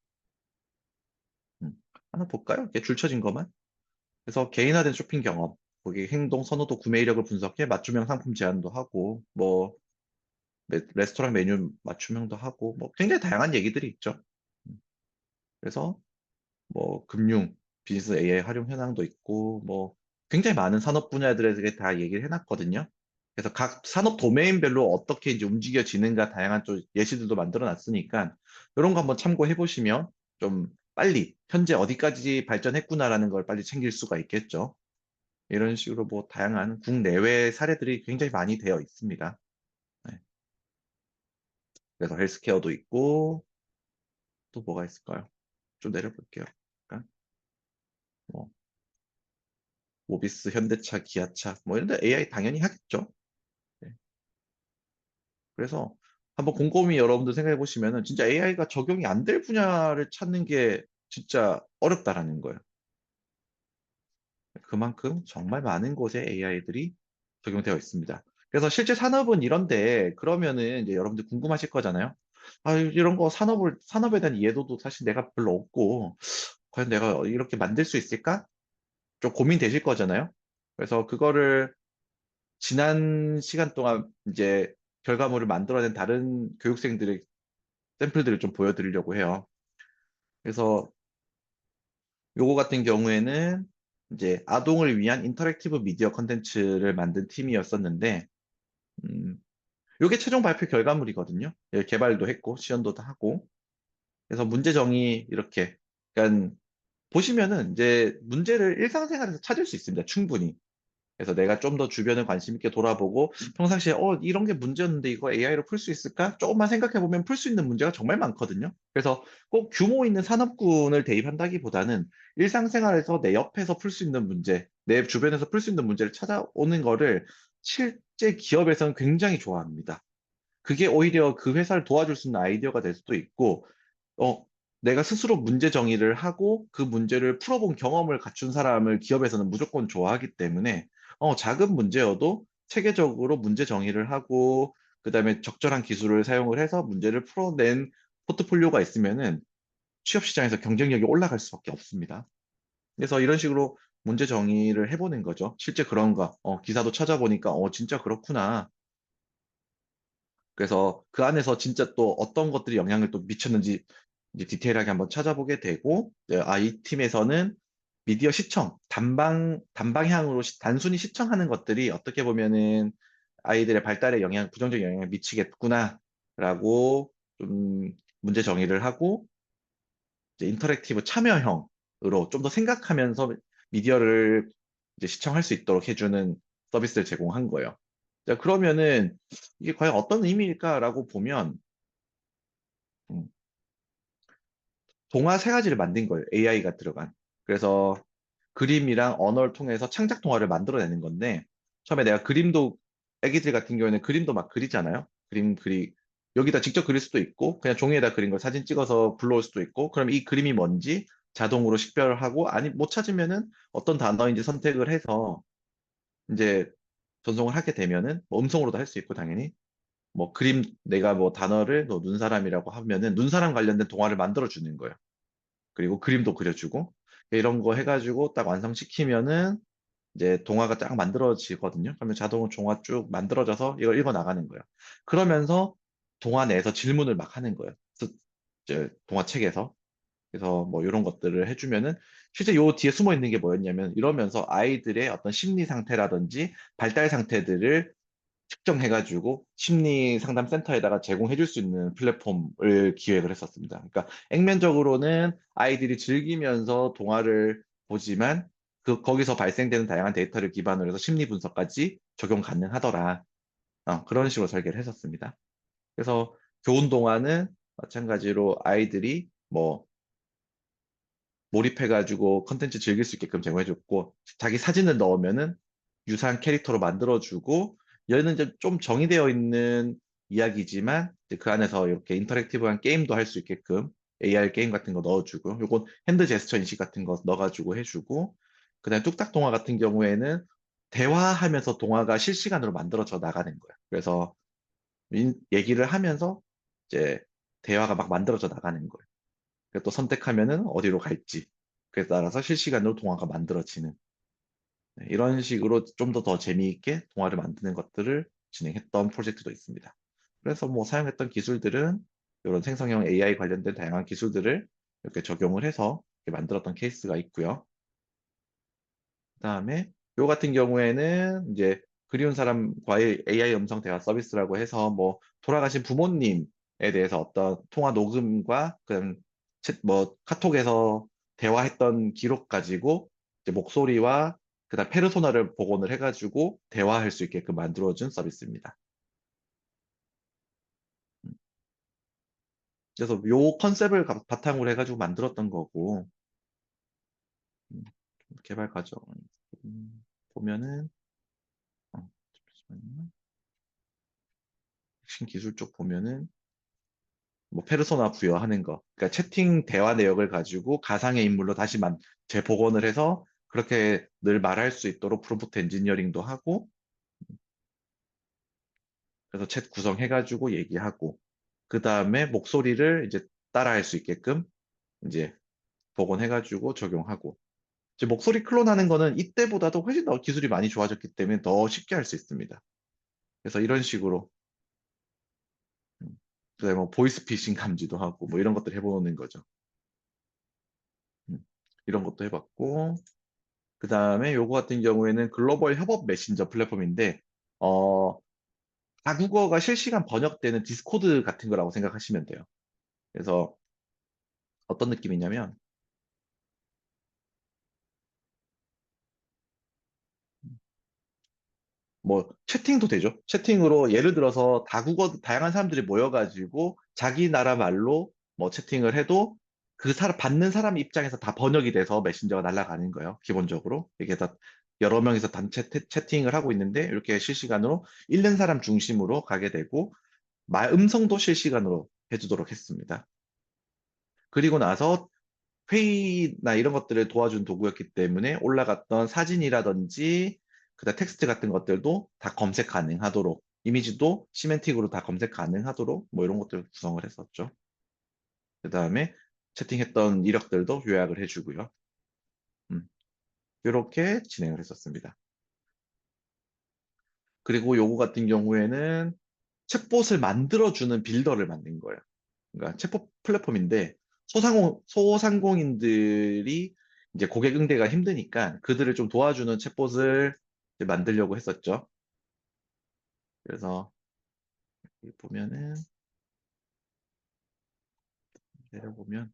음. 하나 볼까요? 이렇게 줄쳐진 것만. 그래서 개인화된 쇼핑 경험, 거기 행동, 선호도, 구매 이력을 분석해 맞춤형 상품 제안도 하고, 뭐 레스토랑 메뉴 맞춤형도 하고, 뭐 굉장히 다양한 얘기들이 있죠. 음, 그래서 뭐 금융, 비즈니스 AI 활용 현황도 있고, 뭐 굉장히 많은 산업 분야들에 다 얘기를 해놨거든요. 그래서 각 산업 도메인별로 어떻게 이제 움직여지는가 다양한 좀 예시들도 만들어 놨으니까 이런 거 한번 참고해 보시면 좀 빨리 현재 어디까지 발전했구나라는 걸 빨리 챙길 수가 있겠죠. 이런 식으로 뭐 다양한 국내외 사례들이 굉장히 많이 되어 있습니다. 네. 그래서 헬스케어도 있고 또 뭐가 있을까요? 좀 내려볼게요. 약간 뭐 모비스, 현대차, 기아차 뭐 이런 데 AI 당연히 하겠죠. 네. 그래서 한번 곰곰이 여러분들 생각해 보시면은 진짜 AI가 적용이 안 될 분야를 찾는 게 진짜 어렵다라는 거예요. 그만큼 정말 많은 곳에 AI들이 적용되어 있습니다. 그래서 실제 산업은 이런데 그러면은 이제 여러분들 궁금하실 거잖아요. 아, 이런 거 산업에 대한 이해도도 사실 내가 별로 없고 과연 내가 이렇게 만들 수 있을까? 좀 고민되실 거잖아요. 그래서 그거를 지난 시간 동안 이제 결과물을 만들어낸 다른 교육생들의 샘플들을 좀 보여드리려고 해요. 그래서 요거 같은 경우에는 이제 아동을 위한 인터랙티브 미디어 컨텐츠를 만든 팀이었었는데, 음, 요게 최종 발표 결과물이거든요. 예, 개발도 했고, 시연도 다 하고. 그래서 문제 정의 이렇게, 그러니까 보시면은 이제 문제를 일상생활에서 찾을 수 있습니다. 충분히. 그래서 내가 좀 더 주변을 관심 있게 돌아보고 평상시에 이런 게 문제였는데 이거 AI로 풀 수 있을까? 조금만 생각해 보면 풀 수 있는 문제가 정말 많거든요. 그래서 꼭 규모 있는 산업군을 대입한다기보다는 일상생활에서 내 옆에서 풀 수 있는 문제, 내 주변에서 풀 수 있는 문제를 찾아오는 거를 실제 기업에서는 굉장히 좋아합니다. 그게 오히려 그 회사를 도와줄 수 있는 아이디어가 될 수도 있고, 어, 내가 스스로 문제 정의를 하고 그 문제를 풀어본 경험을 갖춘 사람을 기업에서는 무조건 좋아하기 때문에 작은 문제여도 체계적으로 문제 정의를 하고 그다음에 적절한 기술을 사용을 해서 문제를 풀어낸 포트폴리오가 있으면은 취업 시장에서 경쟁력이 올라갈 수밖에 없습니다. 그래서 이런 식으로 문제 정의를 해보는 거죠. 실제 그런가? 기사도 찾아보니까 진짜 그렇구나. 그래서 그 안에서 진짜 또 어떤 것들이 영향을 또 미쳤는지 이제 디테일하게 한번 찾아보게 되고, 이제 이 팀에서는 미디어 시청, 단방향으로 단순히 시청하는 것들이 어떻게 보면은 아이들의 발달에 부정적 영향을 미치겠구나라고 좀 문제 정의를 하고, 이제 인터랙티브 참여형으로 좀 더 생각하면서 미디어를 이제 시청할 수 있도록 해주는 서비스를 제공한 거예요. 자, 그러면은 이게 과연 어떤 의미일까라고 보면 음, 동화 세 가지를 만든 거예요. AI가 들어간. 그래서 그림이랑 언어를 통해서 창작 동화를 만들어내는 건데 처음에 내가 그림도 애기들 같은 경우에는 그림도 막 그리잖아요. 여기다 직접 그릴 수도 있고 그냥 종이에다 그린 걸 사진 찍어서 불러올 수도 있고 그럼 이 그림이 뭔지 자동으로 식별을 하고 아니 못 찾으면은 어떤 단어인지 선택을 해서 이제 전송을 하게 되면은 뭐 음성으로도 할 수 있고 당연히 뭐 그림 내가 뭐 단어를 뭐 눈사람이라고 하면은 눈사람 관련된 동화를 만들어 주는 거예요. 그리고 그림도 그려주고 이런 거 해가지고 딱 완성시키면은 이제 동화가 딱 만들어지거든요. 그러면 자동으로 동화 쭉 만들어져서 이걸 읽어 나가는 거예요. 그러면서 동화 내에서 질문을 막 하는 거예요. 이제 동화책에서. 그래서 뭐 이런 것들을 해주면은 실제 요 뒤에 숨어 있는 게 뭐였냐면 이러면서 아이들의 어떤 심리 상태라든지 발달 상태들을 측정해가지고 심리 상담 센터에다가 제공해 줄 수 있는 플랫폼을 기획을 했었습니다. 그러니까 액면적으로는 아이들이 즐기면서 동화를 보지만 거기서 발생되는 다양한 데이터를 기반으로 해서 심리 분석까지 적용 가능하더라. 그런 식으로 설계를 했었습니다. 그래서 교훈 동화는 마찬가지로 아이들이 뭐 몰입해가지고 컨텐츠 즐길 수 있게끔 제공해줬고 자기 사진을 넣으면은 유사한 캐릭터로 만들어주고 얘는 이제 좀 정의되어 있는 이야기지만 이제 그 안에서 이렇게 인터랙티브한 게임도 할 수 있게끔 AR 게임 같은 거 넣어주고 요건 핸드 제스처 인식 같은 거 넣어가지고 해주고 그다음에 뚝딱 동화 같은 경우에는 대화하면서 동화가 실시간으로 만들어져 나가는 거예요. 그래서 얘기를 하면서 이제 대화가 막 만들어져 나가는 거예요. 그래서 또 선택하면은 어디로 갈지. 그에 따라서 실시간으로 동화가 만들어지는. 네, 이런 식으로 좀 더 재미있게 동화를 만드는 것들을 진행했던 프로젝트도 있습니다. 그래서 뭐 사용했던 기술들은 이런 생성형 AI 관련된 다양한 기술들을 이렇게 적용을 해서 이렇게 만들었던 케이스가 있고요. 그다음에 요 같은 경우에는 이제 그리운 사람과의 AI 음성 대화 서비스라고 해서 뭐 돌아가신 부모님에 대해서 어떤 통화 녹음과 그뭐 카톡에서 대화했던 기록 가지고 이제 목소리와 그다음 페르소나를 복원을 해가지고 대화할 수 있게끔 만들어준 서비스입니다. 음, 그래서 요 컨셉을 바탕으로 해가지고 만들었던 거고 음, 개발 과정 보면은 잠시만요. 핵심 기술 쪽 보면은 뭐 페르소나 부여하는 거, 그러니까 채팅 대화 내역을 가지고 가상의 인물로 다시 재복원을 해서 그렇게 늘 말할 수 있도록 프롬프트 엔지니어링도 하고, 그래서 챗 구성해가지고 얘기하고, 그 다음에 목소리를 이제 따라할 수 있게끔 이제 복원해가지고 적용하고, 이제 목소리 클론하는 거는 이때보다도 훨씬 더 기술이 많이 좋아졌기 때문에 더 쉽게 할 수 있습니다. 그래서 이런 식으로, 그다음에 뭐 보이스피싱 감지도 하고, 뭐 이런 것들 해보는 거죠. 이런 것도 해봤고, 그 다음에 요거 같은 경우에는 글로벌 협업 메신저 플랫폼인데, 어, 다국어가 실시간 번역되는 디스코드 같은 거라고 생각하시면 돼요. 그래서 어떤 느낌이냐면, 뭐, 채팅도 되죠. 채팅으로 예를 들어서 다양한 사람들이 모여가지고 자기 나라 말로 뭐 채팅을 해도 그 받는 사람 입장에서 다 번역이 돼서 메신저가 날아가는 거예요. 기본적으로. 이게 다 여러 명이서 단체 채팅을 하고 있는데 이렇게 실시간으로 읽는 사람 중심으로 가게 되고, 음성도 실시간으로 해주도록 했습니다. 그리고 나서 회의나 이런 것들을 도와준 도구였기 때문에 올라갔던 사진이라든지 그다음 텍스트 같은 것들도 다 검색 가능하도록, 이미지도 시멘틱으로 다 검색 가능하도록 뭐 이런 것들 구성을 했었죠. 그다음에 채팅했던 이력들도 요약을 해주고요. 이렇게 진행을 했었습니다. 그리고 요거 같은 경우에는 챗봇을 만들어주는 빌더를 만든 거예요. 그러니까 챗봇 플랫폼인데 소상공인들이 이제 고객 응대가 힘드니까 그들을 좀 도와주는 챗봇을 이제 만들려고 했었죠. 그래서 여기 보면은 내려보면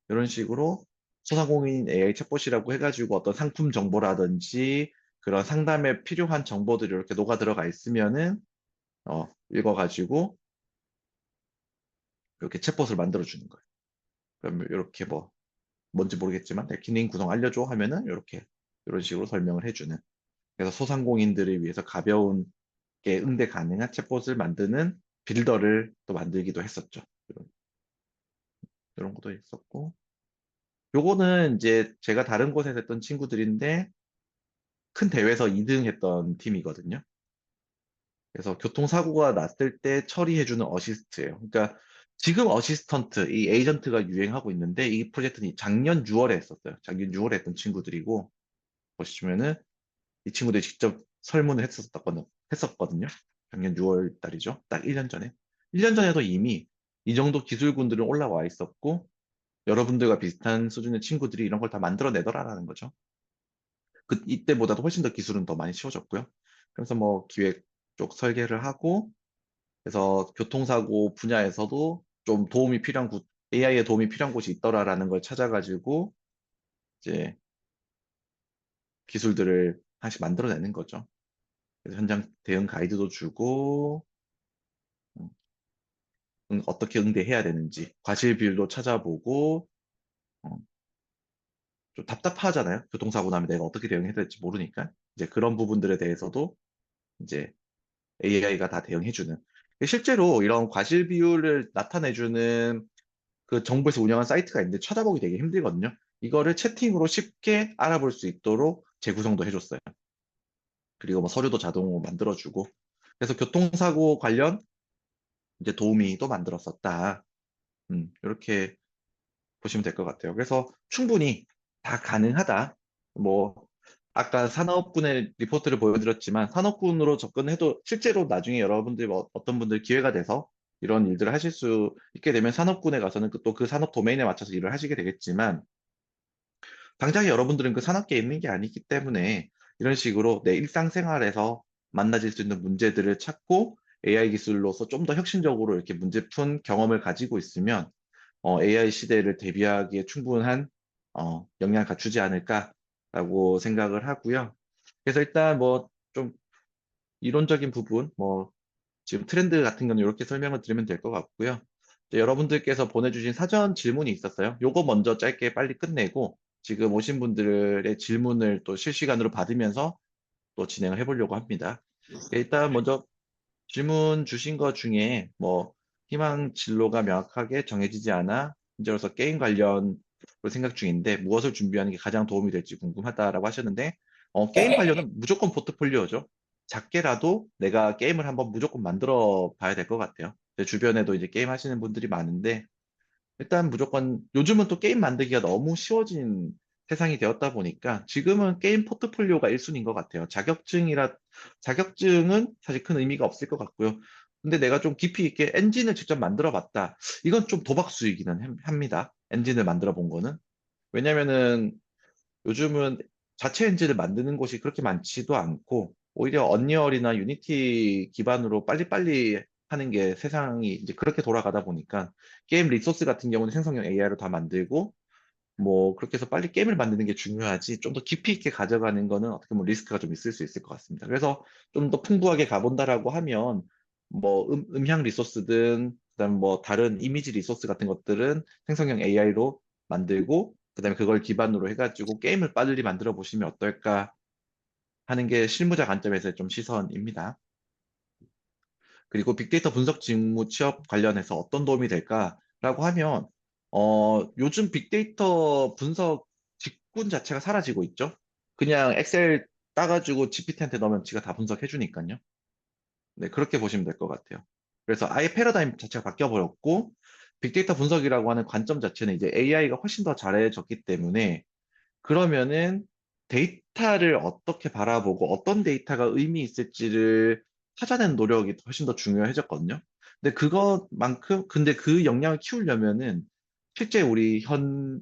이런 식으로 소상공인 AI 챗봇이라고 해가지고 어떤 상품 정보라든지 그런 상담에 필요한 정보들이 이렇게 녹아 들어가 있으면은 읽어가지고 이렇게 챗봇을 만들어 주는 거예요. 그러면 이렇게 뭐 뭔지 모르겠지만 기능 구성 알려줘 하면은 이렇게 이런 식으로 설명을 해주는. 그래서 소상공인들을 위해서 가벼운 게 응대 가능한 챗봇을 만드는 빌더를 또 만들기도 했었죠. 이런 것도 있었고. 요거는 이제 제가 다른 곳에서 했던 친구들인데 큰 대회에서 2등 했던 팀이거든요. 그래서 교통사고가 났을 때 처리해주는 어시스트예요. 그러니까 지금 어시스턴트, 이 에이전트가 유행하고 있는데 이 프로젝트는 작년 6월에 했었어요. 작년 6월에 했던 친구들이고 보시면은 이 친구들이 직접 설문을 했었거든요. 작년 6월 달이죠. 딱 1년 전에. 1년 전에도 이미 이 정도 기술군들은 올라와 있었고, 여러분들과 비슷한 수준의 친구들이 이런 걸 다 만들어내더라라는 거죠. 이때보다도 훨씬 더 기술은 더 많이 쉬워졌고요. 그래서 뭐 기획 쪽 설계를 하고, 그래서 교통사고 분야에서도 좀 AI의 도움이 필요한 곳이 있더라라는 걸 찾아가지고, 이제 기술들을 하나씩 만들어내는 거죠. 그래서 현장 대응 가이드도 주고, 음, 어떻게 응대해야 되는지, 과실 비율도 찾아보고, 어, 좀 답답하잖아요. 교통사고 나면 내가 어떻게 대응해야 될지 모르니까. 이제 그런 부분들에 대해서도 이제 AI가 다 대응해주는. 실제로 이런 과실 비율을 나타내주는 그 정부에서 운영한 사이트가 있는데 찾아보기 되게 힘들거든요. 이거를 채팅으로 쉽게 알아볼 수 있도록 재구성도 해줬어요. 그리고 뭐 서류도 자동으로 만들어주고. 그래서 교통사고 관련 이제 도우미 또 만들었었다. 이렇게 보시면 될 것 같아요. 그래서 충분히 다 가능하다. 뭐, 아까 산업군의 리포트를 보여드렸지만, 산업군으로 접근해도 실제로 나중에 여러분들, 뭐 어떤 분들 기회가 돼서 이런 일들을 하실 수 있게 되면 산업군에 가서는 또 그 산업 도메인에 맞춰서 일을 하시게 되겠지만, 당장에 여러분들은 그 산업계에 있는 게 아니기 때문에 이런 식으로 내 일상생활에서 만나질 수 있는 문제들을 찾고 AI 기술로서 좀 더 혁신적으로 이렇게 문제 푼 경험을 가지고 있으면 AI 시대를 대비하기에 충분한 역량을 갖추지 않을까라고 생각을 하고요. 그래서 일단 뭐 좀 이론적인 부분, 뭐 지금 트렌드 같은 경우는 이렇게 설명을 드리면 될 것 같고요. 이제 여러분들께서 보내주신 사전 질문이 있었어요. 요거 먼저 짧게 빨리 끝내고 지금 오신 분들의 질문을 또 실시간으로 받으면서 또 진행을 해보려고 합니다. 일단 먼저 질문 주신 것 중에 뭐 희망 진로가 명확하게 정해지지 않아 현재로서 게임 관련으로 생각 중인데 무엇을 준비하는 게 가장 도움이 될지 궁금하다라고 하셨는데 게임 관련은 무조건 포트폴리오죠. 작게라도 내가 게임을 한번 무조건 만들어 봐야 될 것 같아요. 제 주변에도 이제 게임 하시는 분들이 많은데 일단 무조건 요즘은 또 게임 만들기가 너무 쉬워진 세상이 되었다 보니까 지금은 게임 포트폴리오가 1순위인 것 같아요. 자격증은 사실 큰 의미가 없을 것 같고요. 근데 내가 좀 깊이 있게 엔진을 직접 만들어 봤다. 이건 좀 도박수이기는 합니다. 엔진을 만들어 본 거는. 왜냐면은 요즘은 자체 엔진을 만드는 곳이 그렇게 많지도 않고 오히려 언리얼이나 유니티 기반으로 빨리빨리 하는 게 세상이 이제 그렇게 돌아가다 보니까 게임 리소스 같은 경우는 생성형 AI로 다 만들고 뭐 그렇게 해서 빨리 게임을 만드는 게 중요하지 좀 더 깊이 있게 가져가는 거는 어떻게 보면 리스크가 좀 있을 수 있을 것 같습니다. 그래서 좀 더 풍부하게 가본다라고 하면 뭐 음향 리소스든 그다음 뭐 다른 이미지 리소스 같은 것들은 생성형 AI로 만들고 그다음에 그걸 기반으로 해가지고 게임을 빨리 만들어 보시면 어떨까 하는 게 실무자 관점에서의 좀 시선입니다. 그리고 빅데이터 분석 직무 취업 관련해서 어떤 도움이 될까라고 하면 요즘 빅데이터 분석 직군 자체가 사라지고 있죠. 그냥 엑셀 따가지고 GPT한테 넣으면 지가 다 분석해 주니까요. 네, 그렇게 보시면 될 것 같아요. 그래서 아예 패러다임 자체가 바뀌어 버렸고 빅데이터 분석이라고 하는 관점 자체는 이제 AI가 훨씬 더 잘해졌기 때문에 그러면은 데이터를 어떻게 바라보고 어떤 데이터가 의미 있을지를 찾아내는 노력이 훨씬 더 중요해졌거든요. 근데 그 역량을 키우려면은 실제 우리 현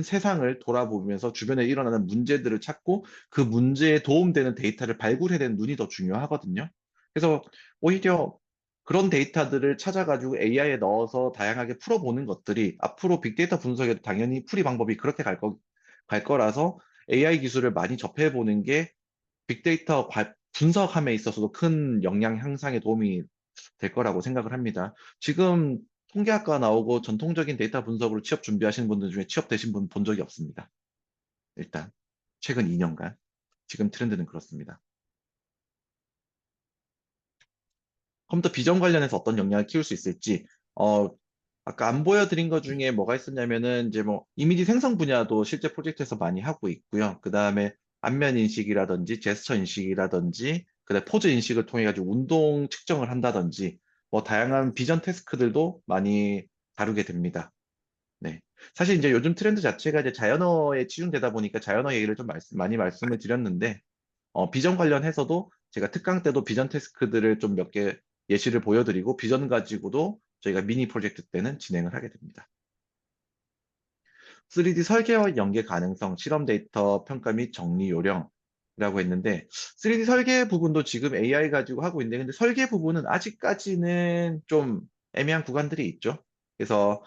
세상을 돌아보면서 주변에 일어나는 문제들을 찾고 그 문제에 도움되는 데이터를 발굴해내는 눈이 더 중요하거든요. 그래서 오히려 그런 데이터들을 찾아가지고 AI에 넣어서 다양하게 풀어보는 것들이 앞으로 빅데이터 분석에도 당연히 풀이 방법이 그렇게 갈 거라서 AI 기술을 많이 접해보는 게 빅데이터 분석함에 있어서도 큰 역량 향상에 도움이 될 거라고 생각을 합니다. 지금 통계학과 나오고 전통적인 데이터 분석으로 취업 준비하시는 분들 중에 취업되신 분 본 적이 없습니다. 일단 최근 2년간 지금 트렌드는 그렇습니다. 컴퓨터 비전 관련해서 어떤 역량을 키울 수 있을지 어, 아까 안 보여드린 것 중에 뭐가 있었냐면은 이제 뭐 이미지 생성 분야도 실제 프로젝트에서 많이 하고 있고요. 그 다음에 안면 인식이라든지 제스처 인식이라든지 그다음에 포즈 인식을 통해 가지고 운동 측정을 한다든지 뭐 다양한 비전 태스크들도 많이 다루게 됩니다. 네. 사실 이제 요즘 트렌드 자체가 이제 자연어에 치중되다 보니까 자연어 얘기를 좀 많이 말씀을 드렸는데 비전 관련해서도 제가 특강 때도 비전 태스크들을 좀 몇 개 예시를 보여드리고 비전 가지고도 저희가 미니 프로젝트 때는 진행을 하게 됩니다. 3D 설계와 연계 가능성, 실험 데이터 평가 및 정리 요령이라고 했는데 3D 설계 부분도 지금 AI 가지고 하고 있는데 근데 설계 부분은 아직까지는 좀 애매한 구간들이 있죠. 그래서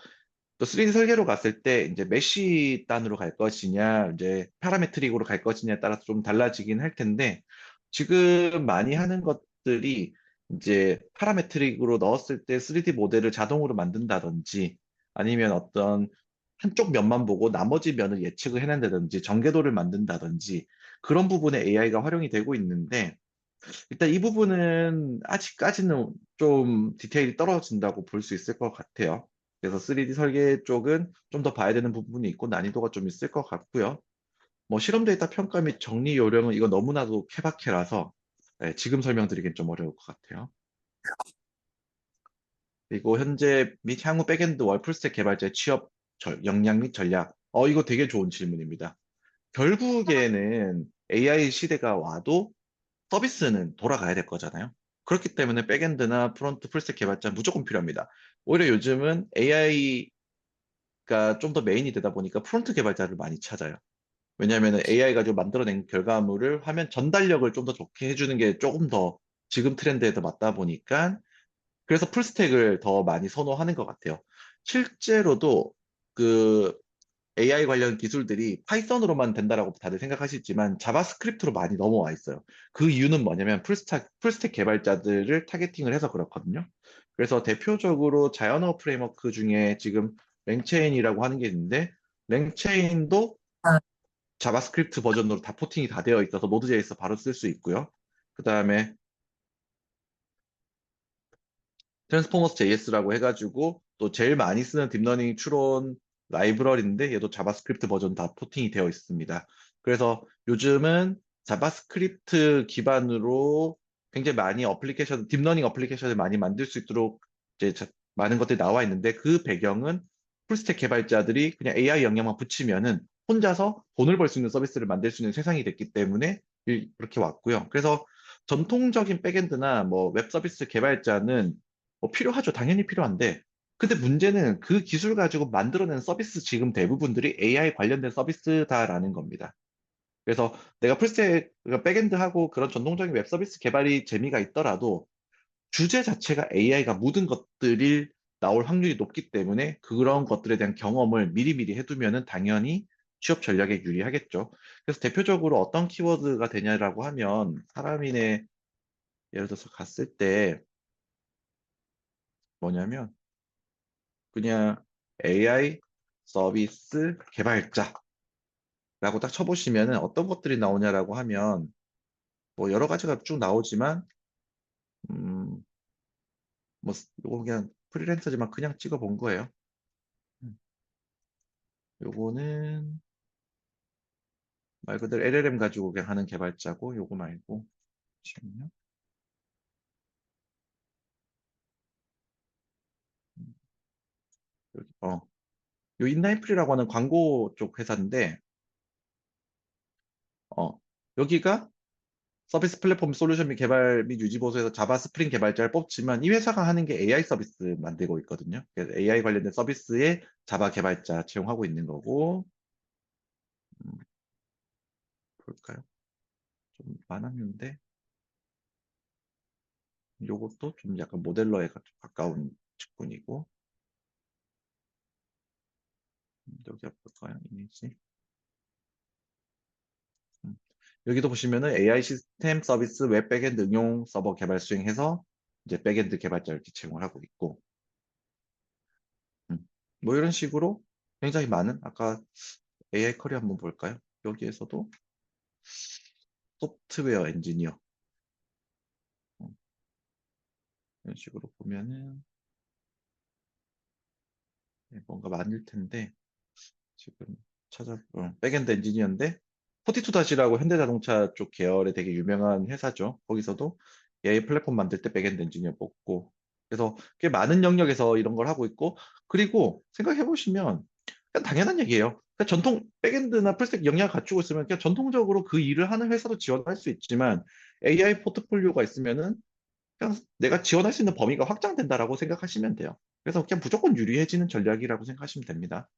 또 3D 설계로 갔을 때 이제 메쉬 단으로 갈 것이냐, 이제 파라메트릭으로 갈 것이냐에 따라서 좀 달라지긴 할 텐데, 지금 많이 하는 것들이 이제 파라메트릭으로 넣었을 때 3D 모델을 자동으로 만든다든지, 아니면 어떤 한쪽 면만 보고 나머지 면을 예측을 해낸다든지, 전개도를 만든다든지, 그런 부분에 AI가 활용이 되고 있는데, 일단 이 부분은 아직까지는 좀 디테일이 떨어진다고 볼 수 있을 것 같아요. 그래서 3D 설계 쪽은 좀 더 봐야 되는 부분이 있고 난이도가 좀 있을 것 같고요. 뭐 실험 데이터 평가 및 정리 요령은 이거 너무나도 케바케라서 지금 설명드리긴 좀 어려울 것 같아요. 그리고 현재 및 향후 백엔드 월 풀스택 개발자의 취업 역량 및 전략. 이거 되게 좋은 질문입니다. 결국에는 AI 시대가 와도 서비스는 돌아가야 될 거잖아요. 그렇기 때문에 백엔드나 프론트 풀스택 개발자 무조건 필요합니다. 오히려 요즘은 AI가 좀 더 메인이 되다 보니까 프론트 개발자를 많이 찾아요. 왜냐하면 AI 가지고 만들어낸 결과물을 화면 전달력을 좀 더 좋게 해주는 게 조금 더 지금 트렌드에 더 맞다 보니까 그래서 풀스택을 더 많이 선호하는 것 같아요. 실제로도 그 AI 관련 기술들이 파이썬으로만 된다라고 다들 생각하시지만 자바스크립트로 많이 넘어와 있어요. 그 이유는 뭐냐면 풀스택 개발자들을 타겟팅을 해서 그렇거든요. 그래서 대표적으로 자연어 프레임워크 중에 지금 랭체인이라고 하는 게 있는데 랭체인도 자바스크립트 버전으로 다 포팅이 다 되어 있어서 노드.js 바로 쓸 수 있고요. 그 다음에 트랜스포머스 JS라고 해가지고 또 제일 많이 쓰는 딥러닝 추론 라이브러리인데 얘도 자바스크립트 버전 다 포팅이 되어 있습니다. 그래서 요즘은 자바스크립트 기반으로 굉장히 많이 딥러닝 어플리케이션을 많이 만들 수 있도록 이제 많은 것들이 나와 있는데 그 배경은 풀스택 개발자들이 그냥 AI 영역만 붙이면은 혼자서 돈을 벌 수 있는 서비스를 만들 수 있는 세상이 됐기 때문에 이렇게 왔고요. 그래서 전통적인 백엔드나 뭐 웹 서비스 개발자는 필요하죠. 당연히 필요한데. 근데 문제는 그 기술 가지고 만들어낸 서비스 지금 대부분들이 AI 관련된 서비스다라는 겁니다. 그래서 내가 풀스택, 그러니까 백엔드하고 그런 전통적인 웹 서비스 개발이 재미가 있더라도 주제 자체가 AI가 묻은 것들이 나올 확률이 높기 때문에 그런 것들에 대한 경험을 미리미리 해두면은 당연히 취업 전략에 유리하겠죠. 그래서 대표적으로 어떤 키워드가 되냐라고 하면 사람인의 예를 들어서 갔을 때 뭐냐면 그냥 AI 서비스 개발자라고 딱 쳐보시면은 어떤 것들이 나오냐라고 하면 뭐 여러 가지가 쭉 나오지만 음, 뭐 요거 그냥 프리랜서지만 그냥 찍어본 거예요. 음, 요거는 말 그대로 LLM 가지고 그냥 하는 개발자고 요거 말고 잠시만요. 음, 여기 요 인라이프리라고 하는 광고 쪽 회사인데 어 여기가 서비스 플랫폼 솔루션 및 개발 및 유지 보수에서 자바 스프링 개발자를 뽑지만 이 회사가 하는 게 AI 서비스 만들고 있거든요. 그래서 AI 관련된 서비스에 자바 개발자 채용하고 있는 거고 음, 볼까요? 좀 많았는데 요것도 좀 약간 모델러에 가까운 직군이고 여기 볼까요? 이미지 음, 여기도 보시면은 AI 시스템 서비스 웹 백엔드 응용 서버 개발 수행해서 이제 백엔드 개발자 이렇게 채용을 하고 있고 뭐 이런 식으로 굉장히 많은 아까 AI 커리어 한번 볼까요? 여기에서도 소프트웨어 엔지니어 어, 이런 식으로 보면은 뭔가 많을 텐데 지금 백엔드 엔지니어인데 포티투 다시라고 현대자동차 쪽 계열의 되게 유명한 회사죠. 거기서도 AI 플랫폼 만들 때 백엔드 엔지니어 뽑고 그래서 꽤 많은 영역에서 이런 걸 하고 있고 그리고 생각해 보시면 그냥 당연한 얘기예요. 그냥 전통 백엔드나 풀스택 역량을 갖추고 있으면 그냥 전통적으로 그 일을 하는 회사도 지원할 수 있지만 AI 포트폴리오가 있으면은 그냥 내가 지원할 수 있는 범위가 확장된다라고 생각하시면 돼요. 그래서 그냥 무조건 유리해지는 전략이라고 생각하시면 됩니다.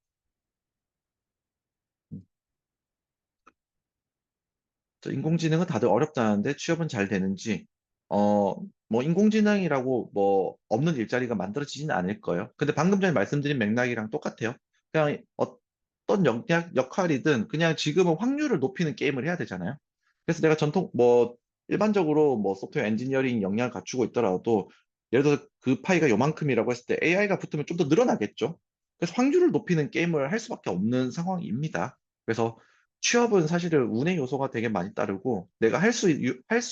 음. 인공지능은 다들 어렵다는데 취업은 잘 되는지, 어, 뭐 인공지능이라고 뭐 없는 일자리가 만들어지지는 않을 거예요. 근데 방금 전에 말씀드린 맥락이랑 똑같아요. 그냥 어떤 역할이든 그냥 지금은 확률을 높이는 게임을 해야 되잖아요. 그래서 내가 뭐 일반적으로 뭐 소프트웨어 엔지니어링 역량을 갖추고 있더라도 예를 들어서 그 파이가 요만큼이라고 했을 때 AI가 붙으면 좀 더 늘어나겠죠. 그래서 확률을 높이는 게임을 할 수밖에 없는 상황입니다. 그래서 취업은 사실은 운의 요소가 되게 많이 따르고 내가 할 수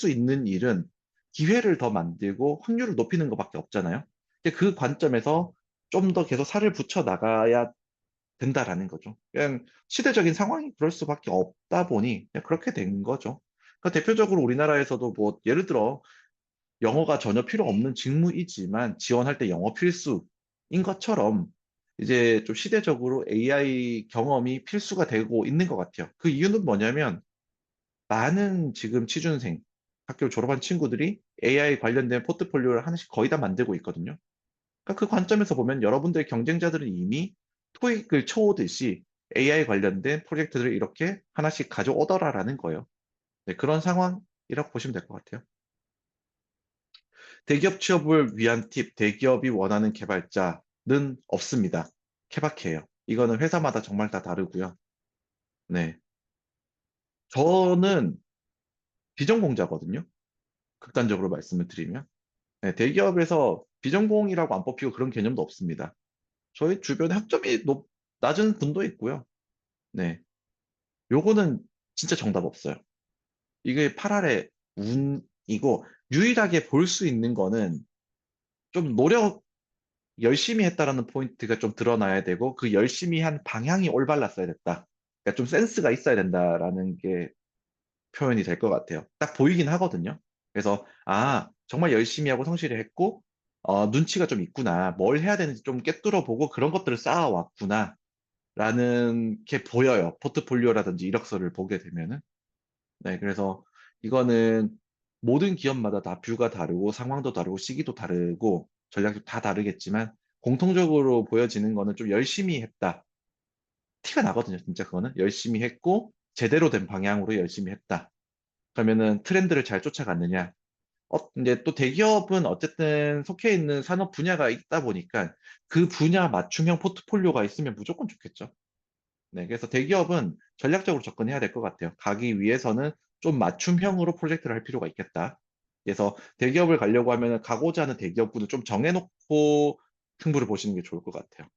있는 일은 기회를 더 만들고 확률을 높이는 것밖에 없잖아요. 근데 그 관점에서 좀 더 계속 살을 붙여 나가야 된다라는 거죠. 그냥 시대적인 상황이 그럴 수밖에 없다 보니 그냥 그렇게 된 거죠. 그러니까 대표적으로 우리나라에서도 뭐 예를 들어 영어가 전혀 필요 없는 직무이지만 지원할 때 영어 필수인 것처럼 이제 좀 시대적으로 AI 경험이 필수가 되고 있는 것 같아요. 그 이유는 뭐냐면 많은 지금 취준생, 학교를 졸업한 친구들이 AI 관련된 포트폴리오를 하나씩 거의 다 만들고 있거든요. 그러니까 그 관점에서 보면 여러분들의 경쟁자들은 이미 토익을 쳐오듯이 AI 관련된 프로젝트들을 이렇게 하나씩 가져오더라라는 거예요. 네, 그런 상황이라고 보시면 될 것 같아요. 대기업 취업을 위한 팁, 대기업이 원하는 개발자는 없습니다. 케바케예요. 이거는 회사마다 정말 다 다르고요. 네. 저는 비전공자거든요. 극단적으로 말씀을 드리면. 네, 대기업에서 비전공이라고 안 뽑히고 그런 개념도 없습니다. 저희 주변에 학점이 낮은 분도 있고요. 네. 요거는 진짜 정답 없어요. 이게 8알의 운이고, 유일하게 볼 수 있는 거는 좀 열심히 했다라는 포인트가 좀 드러나야 되고, 그 열심히 한 방향이 올바랐어야 됐다. 그러니까 좀 센스가 있어야 된다라는 게 표현이 될 것 같아요. 딱 보이긴 하거든요. 그래서, 아, 정말 열심히 하고 성실히 했고, 눈치가 좀 있구나. 뭘 해야 되는지 좀 꿰뚫어 보고 그런 것들을 쌓아왔구나. 라는 게 보여요. 포트폴리오라든지 이력서를 보게 되면은. 네, 그래서 이거는 모든 기업마다 다 뷰가 다르고 상황도 다르고 시기도 다르고 전략도 다 다르겠지만 공통적으로 보여지는 거는 좀 열심히 했다. 티가 나거든요, 진짜 그거는. 열심히 했고 제대로 된 방향으로 열심히 했다. 그러면은 트렌드를 잘 쫓아갔느냐. 이제 또 대기업은 어쨌든 속해 있는 산업 분야가 있다 보니까 그 분야 맞춤형 포트폴리오가 있으면 무조건 좋겠죠. 네, 그래서 대기업은 전략적으로 접근해야 될 것 같아요. 가기 위해서는 좀 맞춤형으로 프로젝트를 할 필요가 있겠다. 그래서 대기업을 가려고 하면 가고자 하는 대기업군을 좀 정해놓고 승부를 보시는 게 좋을 것 같아요.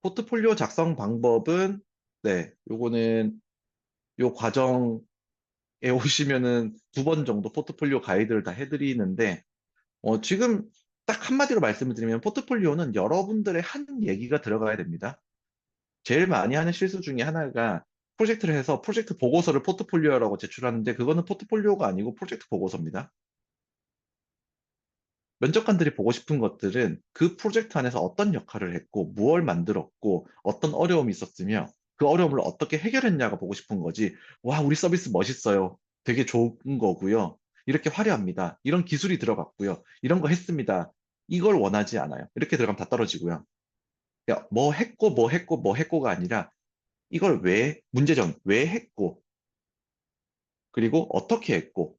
포트폴리오 작성 방법은, 네, 요거는 요 과정에 오시면은 2번 정도 포트폴리오 가이드를 다 해드리는데, 지금 딱 한마디로 말씀을 드리면 포트폴리오는 여러분들의 한 얘기가 들어가야 됩니다. 제일 많이 하는 실수 중에 하나가 프로젝트를 해서 프로젝트 보고서를 포트폴리오라고 제출하는데 그거는 포트폴리오가 아니고 프로젝트 보고서입니다. 면접관들이 보고 싶은 것들은 그 프로젝트 안에서 어떤 역할을 했고, 무엇을 만들었고, 어떤 어려움이 있었으며, 그 어려움을 어떻게 해결했냐가 보고 싶은 거지. 와, 우리 서비스 멋있어요. 되게 좋은 거고요. 이렇게 화려합니다. 이런 기술이 들어갔고요. 이런 거 했습니다. 이걸 원하지 않아요. 이렇게 들어가면 다 떨어지고요. 그러니까 뭐 했고, 뭐 했고, 뭐 했고가 아니라 이걸 문제점, 왜 했고, 그리고 어떻게 했고,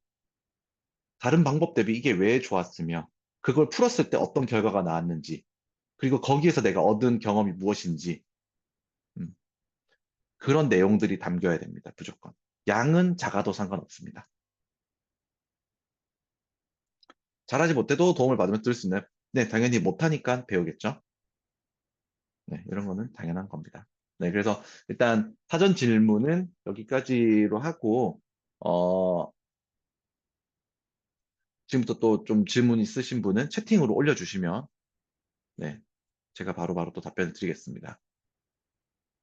다른 방법 대비 이게 왜 좋았으며, 그걸 풀었을 때 어떤 결과가 나왔는지, 그리고 거기에서 내가 얻은 경험이 무엇인지, 음, 그런 내용들이 담겨야 됩니다. 무조건. 양은 작아도 상관없습니다. 잘하지 못해도 도움을 받으면 뜰 수 있나요? 네, 당연히 못하니까 배우겠죠? 네, 이런 거는 당연한 겁니다. 네, 그래서 일단 사전 질문은 여기까지로 하고, 어, 지금부터 또 좀 질문 있으신 분은 채팅으로 올려주시면, 네, 제가 바로바로 또 답변을 드리겠습니다.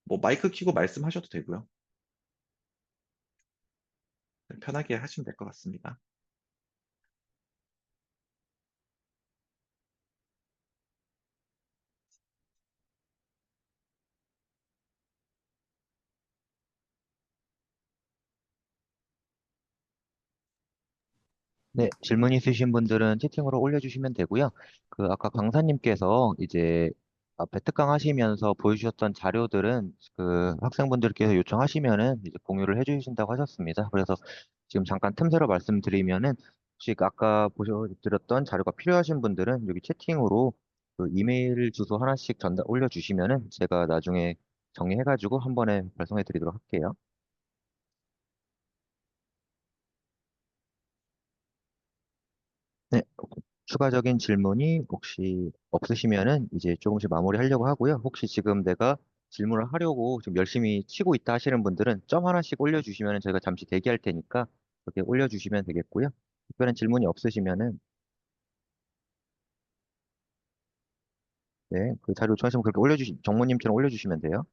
뭐 마이크 켜고 말씀하셔도 되고요. 편하게 하시면 될 것 같습니다. 네, 질문 있으신 분들은 채팅으로 올려주시면 되고요. 그 아까 강사님께서 이제 베트강 하시면서 보여주셨던 자료들은 그 학생분들께서 요청하시면은 이제 공유를 해주신다고 하셨습니다. 그래서 지금 잠깐 틈새로 말씀드리면은 혹시 그 아까 보여드렸던 자료가 필요하신 분들은 여기 채팅으로 그 이메일 주소 하나씩 올려주시면은 제가 나중에 정리해가지고 한 번에 발송해 드리도록 할게요. 네, 추가적인 질문이 혹시 없으시면은 이제 조금씩 마무리하려고 하고요. 혹시 지금 내가 질문을 하려고 좀 열심히 치고 있다 하시는 분들은 점 하나씩 올려주시면은 저희가 잠시 대기할 테니까 그렇게 올려주시면 되겠고요. 특별한 질문이 없으시면은 네, 그 자료 요청하시면 그렇게 정모님처럼 올려주시면 돼요.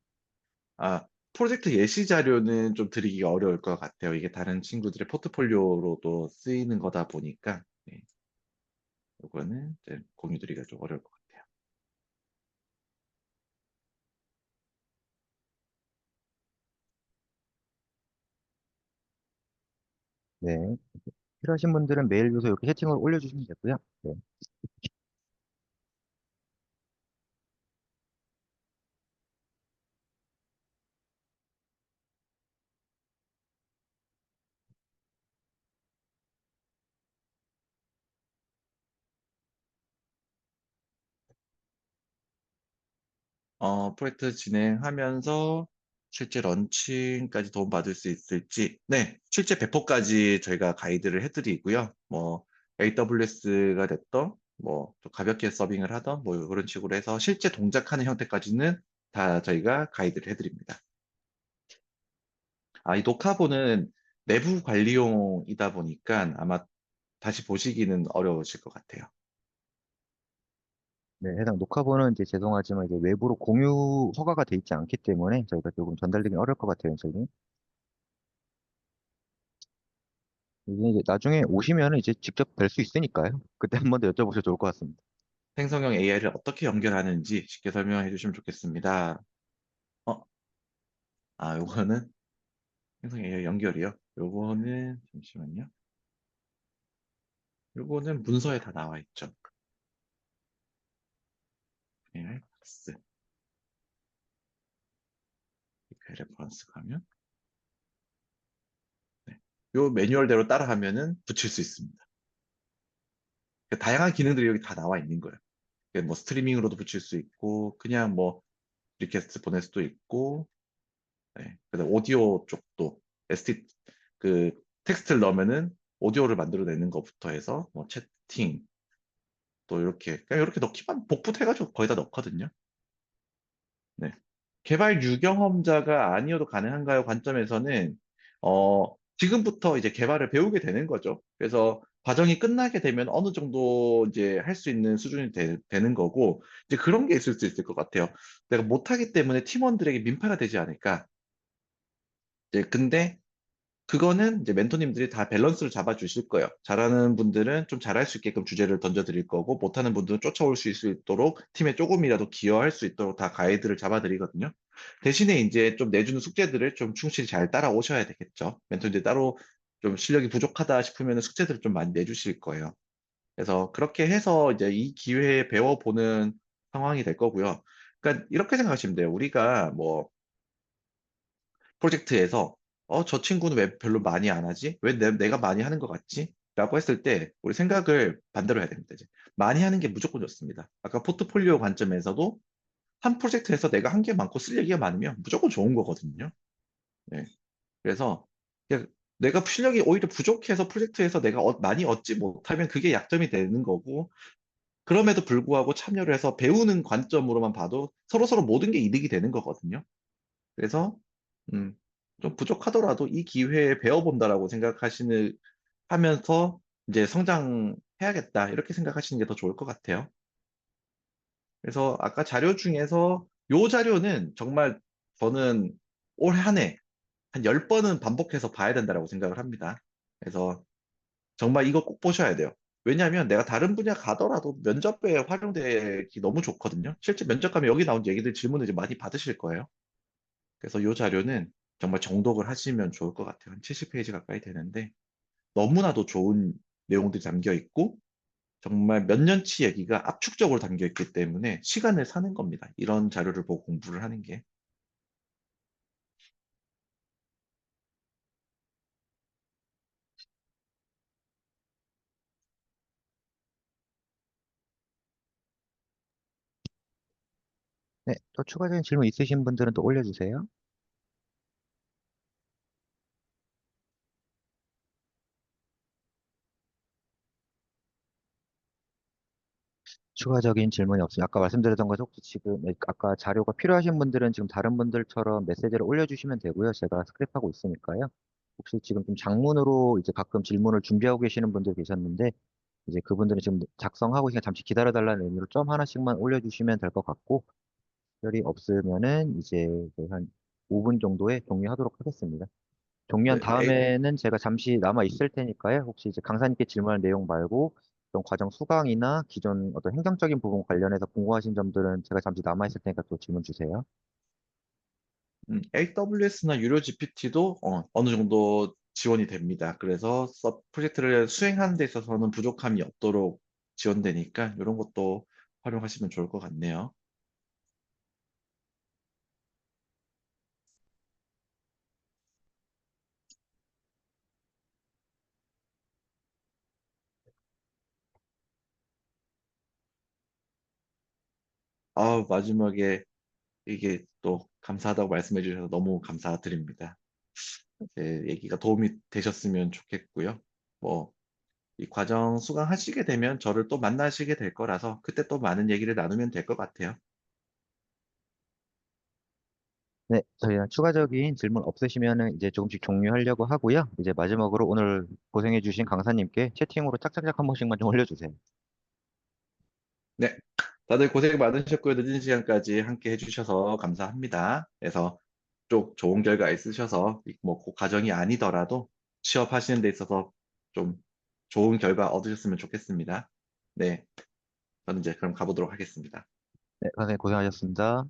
아, 프로젝트 예시 자료는 좀 드리기가 어려울 것 같아요. 이게 다른 친구들의 포트폴리오로도 쓰이는 거다 보니까, 네, 이거는 이제 공유 드리기가 좀 어려울 것 같아요. 네, 필요하신 분들은 메일 주소 이렇게 채팅으로 올려주시면 되고요. 네. 프로젝트 진행하면서 실제 런칭까지 도움받을 수 있을지, 네, 실제 배포까지 저희가 가이드를 해드리고요. 뭐, AWS가 됐던, 뭐, 또 가볍게 서빙을 하던, 뭐, 그런 식으로 해서 실제 동작하는 형태까지는 다 저희가 가이드를 해드립니다. 이 녹화본은 내부 관리용이다 보니까 아마 다시 보시기는 어려우실 것 같아요. 네, 해당 녹화본은 이제 죄송하지만 이제 외부로 공유 허가가 돼 있지 않기 때문에 저희가 조금 전달되기 어려울 것 같아요, 선생님. 이게 이제 나중에 오시면은 이제 직접 뵐 수 있으니까요. 그때 한 번 더 여쭤보셔도 좋을 것 같습니다. 생성형 AI를 어떻게 연결하는지 쉽게 설명해 주시면 좋겠습니다. 어, 요거는 생성 AI 연결이요. 요거는 잠시만요. 요거는 문서에 다 나와 있죠. AI 박스, 레퍼런스 가면, 네. 요 매뉴얼대로 따라하면은 붙일 수 있습니다. 그러니까 다양한 기능들이 여기 다 나와 있는 거예요. 그러니까 뭐 스트리밍으로도 붙일 수 있고, 그냥 뭐 리퀘스트 보낼 수도 있고, 네. 그다음 오디오 쪽도 ST 그 텍스트를 넣으면은 오디오를 만들어내는 것부터 해서 뭐 채팅 또 이렇게 그냥 이렇게 넣기만 복붙해가지고 거의 다 넣거든요. 네. 개발 유경험자가 아니어도 가능한가요? 관점에서는 지금부터 이제 개발을 배우게 되는 거죠. 그래서 과정이 끝나게 되면 어느 정도 이제 할 수 있는 수준이 되는 거고 이제 그런 게 있을 수 있을 것 같아요. 내가 못하기 때문에 팀원들에게 민폐가 되지 않을까. 이제 근데 그거는 이제 멘토님들이 다 밸런스를 잡아 주실 거예요. 잘하는 분들은 좀 잘할 수 있게끔 주제를 던져 드릴 거고, 못하는 분들은 쫓아올 수 있도록 팀에 조금이라도 기여할 수 있도록 다 가이드를 잡아 드리거든요. 대신에 이제 좀 내주는 숙제들을 좀 충실히 잘 따라오셔야 되겠죠. 멘토님들이 따로 좀 실력이 부족하다 싶으면 숙제들을 좀 많이 내주실 거예요. 그래서 그렇게 해서 이제 이 기회에 배워보는 상황이 될 거고요. 그러니까 이렇게 생각하시면 돼요. 우리가 뭐 프로젝트에서 저 친구는 왜 별로 많이 안 하지? 왜 내가 많이 하는 것 같지? 라고 했을 때 우리 생각을 반대로 해야 됩니다. 이제 많이 하는 게 무조건 좋습니다. 아까 포트폴리오 관점에서도 한 프로젝트에서 내가 한 게 많고 쓸 얘기가 많으면 무조건 좋은 거거든요. 네. 그래서 그냥 내가 실력이 오히려 부족해서 프로젝트에서 내가 많이 얻지 못하면 그게 약점이 되는 거고 그럼에도 불구하고 참여를 해서 배우는 관점으로만 봐도 서로서로 모든 게 이득이 되는 거거든요. 그래서 음, 좀 부족하더라도 이 기회에 배워본다라고 생각하시는 하면서 이제 성장해야겠다 이렇게 생각하시는 게 더 좋을 것 같아요. 그래서 아까 자료 중에서 요 자료는 정말 저는 올 한 해 한 10번은 반복해서 봐야 된다라고 생각을 합니다. 그래서 정말 이거 꼭 보셔야 돼요. 왜냐하면 내가 다른 분야 가더라도 면접에 활용되기 너무 좋거든요. 실제 면접 가면 여기 나온 얘기들 질문을 이제 많이 받으실 거예요. 그래서 이 자료는 정말 정독을 하시면 좋을 것 같아요. 한 70페이지 가까이 되는데 너무나도 좋은 내용들이 담겨 있고 정말 몇 년치 얘기가 압축적으로 담겨 있기 때문에 시간을 사는 겁니다. 이런 자료를 보고 공부를 하는 게. 네, 또 추가적인 질문 있으신 분들은 또 올려주세요. 추가적인 질문이 없으면 아까 말씀드렸던 것처럼 혹시 지금 아까 자료가 필요하신 분들은 지금 다른 분들처럼 메시지를 올려주시면 되고요. 제가 스크립하고 있으니까요. 혹시 지금 좀 장문으로 이제 가끔 질문을 준비하고 계시는 분들 계셨는데 이제 그분들은 지금 작성하고 있으니까 잠시 기다려달라는 의미로 점 하나씩만 올려주시면 될 것 같고 별이 없으면은 이제 한 5분 정도에 종료하도록 하겠습니다. 종료한 네, 다음에는 제가 잠시 남아 있을 테니까요. 혹시 이제 강사님께 질문할 내용 말고 어떤 과정 수강이나 기존 어떤 행정적인 부분 관련해서 궁금하신 점들은 제가 잠시 남아 있을 테니까 또 질문 주세요. AWS나 유료 GPT도 어느 정도 지원이 됩니다. 그래서 프로젝트를 수행하는 데 있어서는 부족함이 없도록 지원되니까 이런 것도 활용하시면 좋을 것 같네요. 마지막에 이게 또 감사하다고 말씀해 주셔서 너무 감사드립니다. 제 얘기가 도움이 되셨으면 좋겠고요. 뭐, 이 과정 수강하시게 되면 저를 또 만나시게 될 거라서 그때 또 많은 얘기를 나누면 될 것 같아요. 네, 저희가 추가적인 질문 없으시면은 이제 조금씩 종료하려고 하고요. 이제 마지막으로 오늘 고생해주신 강사님께 채팅으로 짝짝짝 한 번씩만 좀 올려주세요. 네. 다들 고생 많으셨고요. 늦은 시간까지 함께 해주셔서 감사합니다. 그래서 쪽 좋은 결과 있으셔서 뭐그 과정이 아니더라도 취업하시는 데 있어서 좀 좋은 결과 얻으셨으면 좋겠습니다. 네. 저는 이제 그럼 가보도록 하겠습니다. 네, 선생님 고생하셨습니다.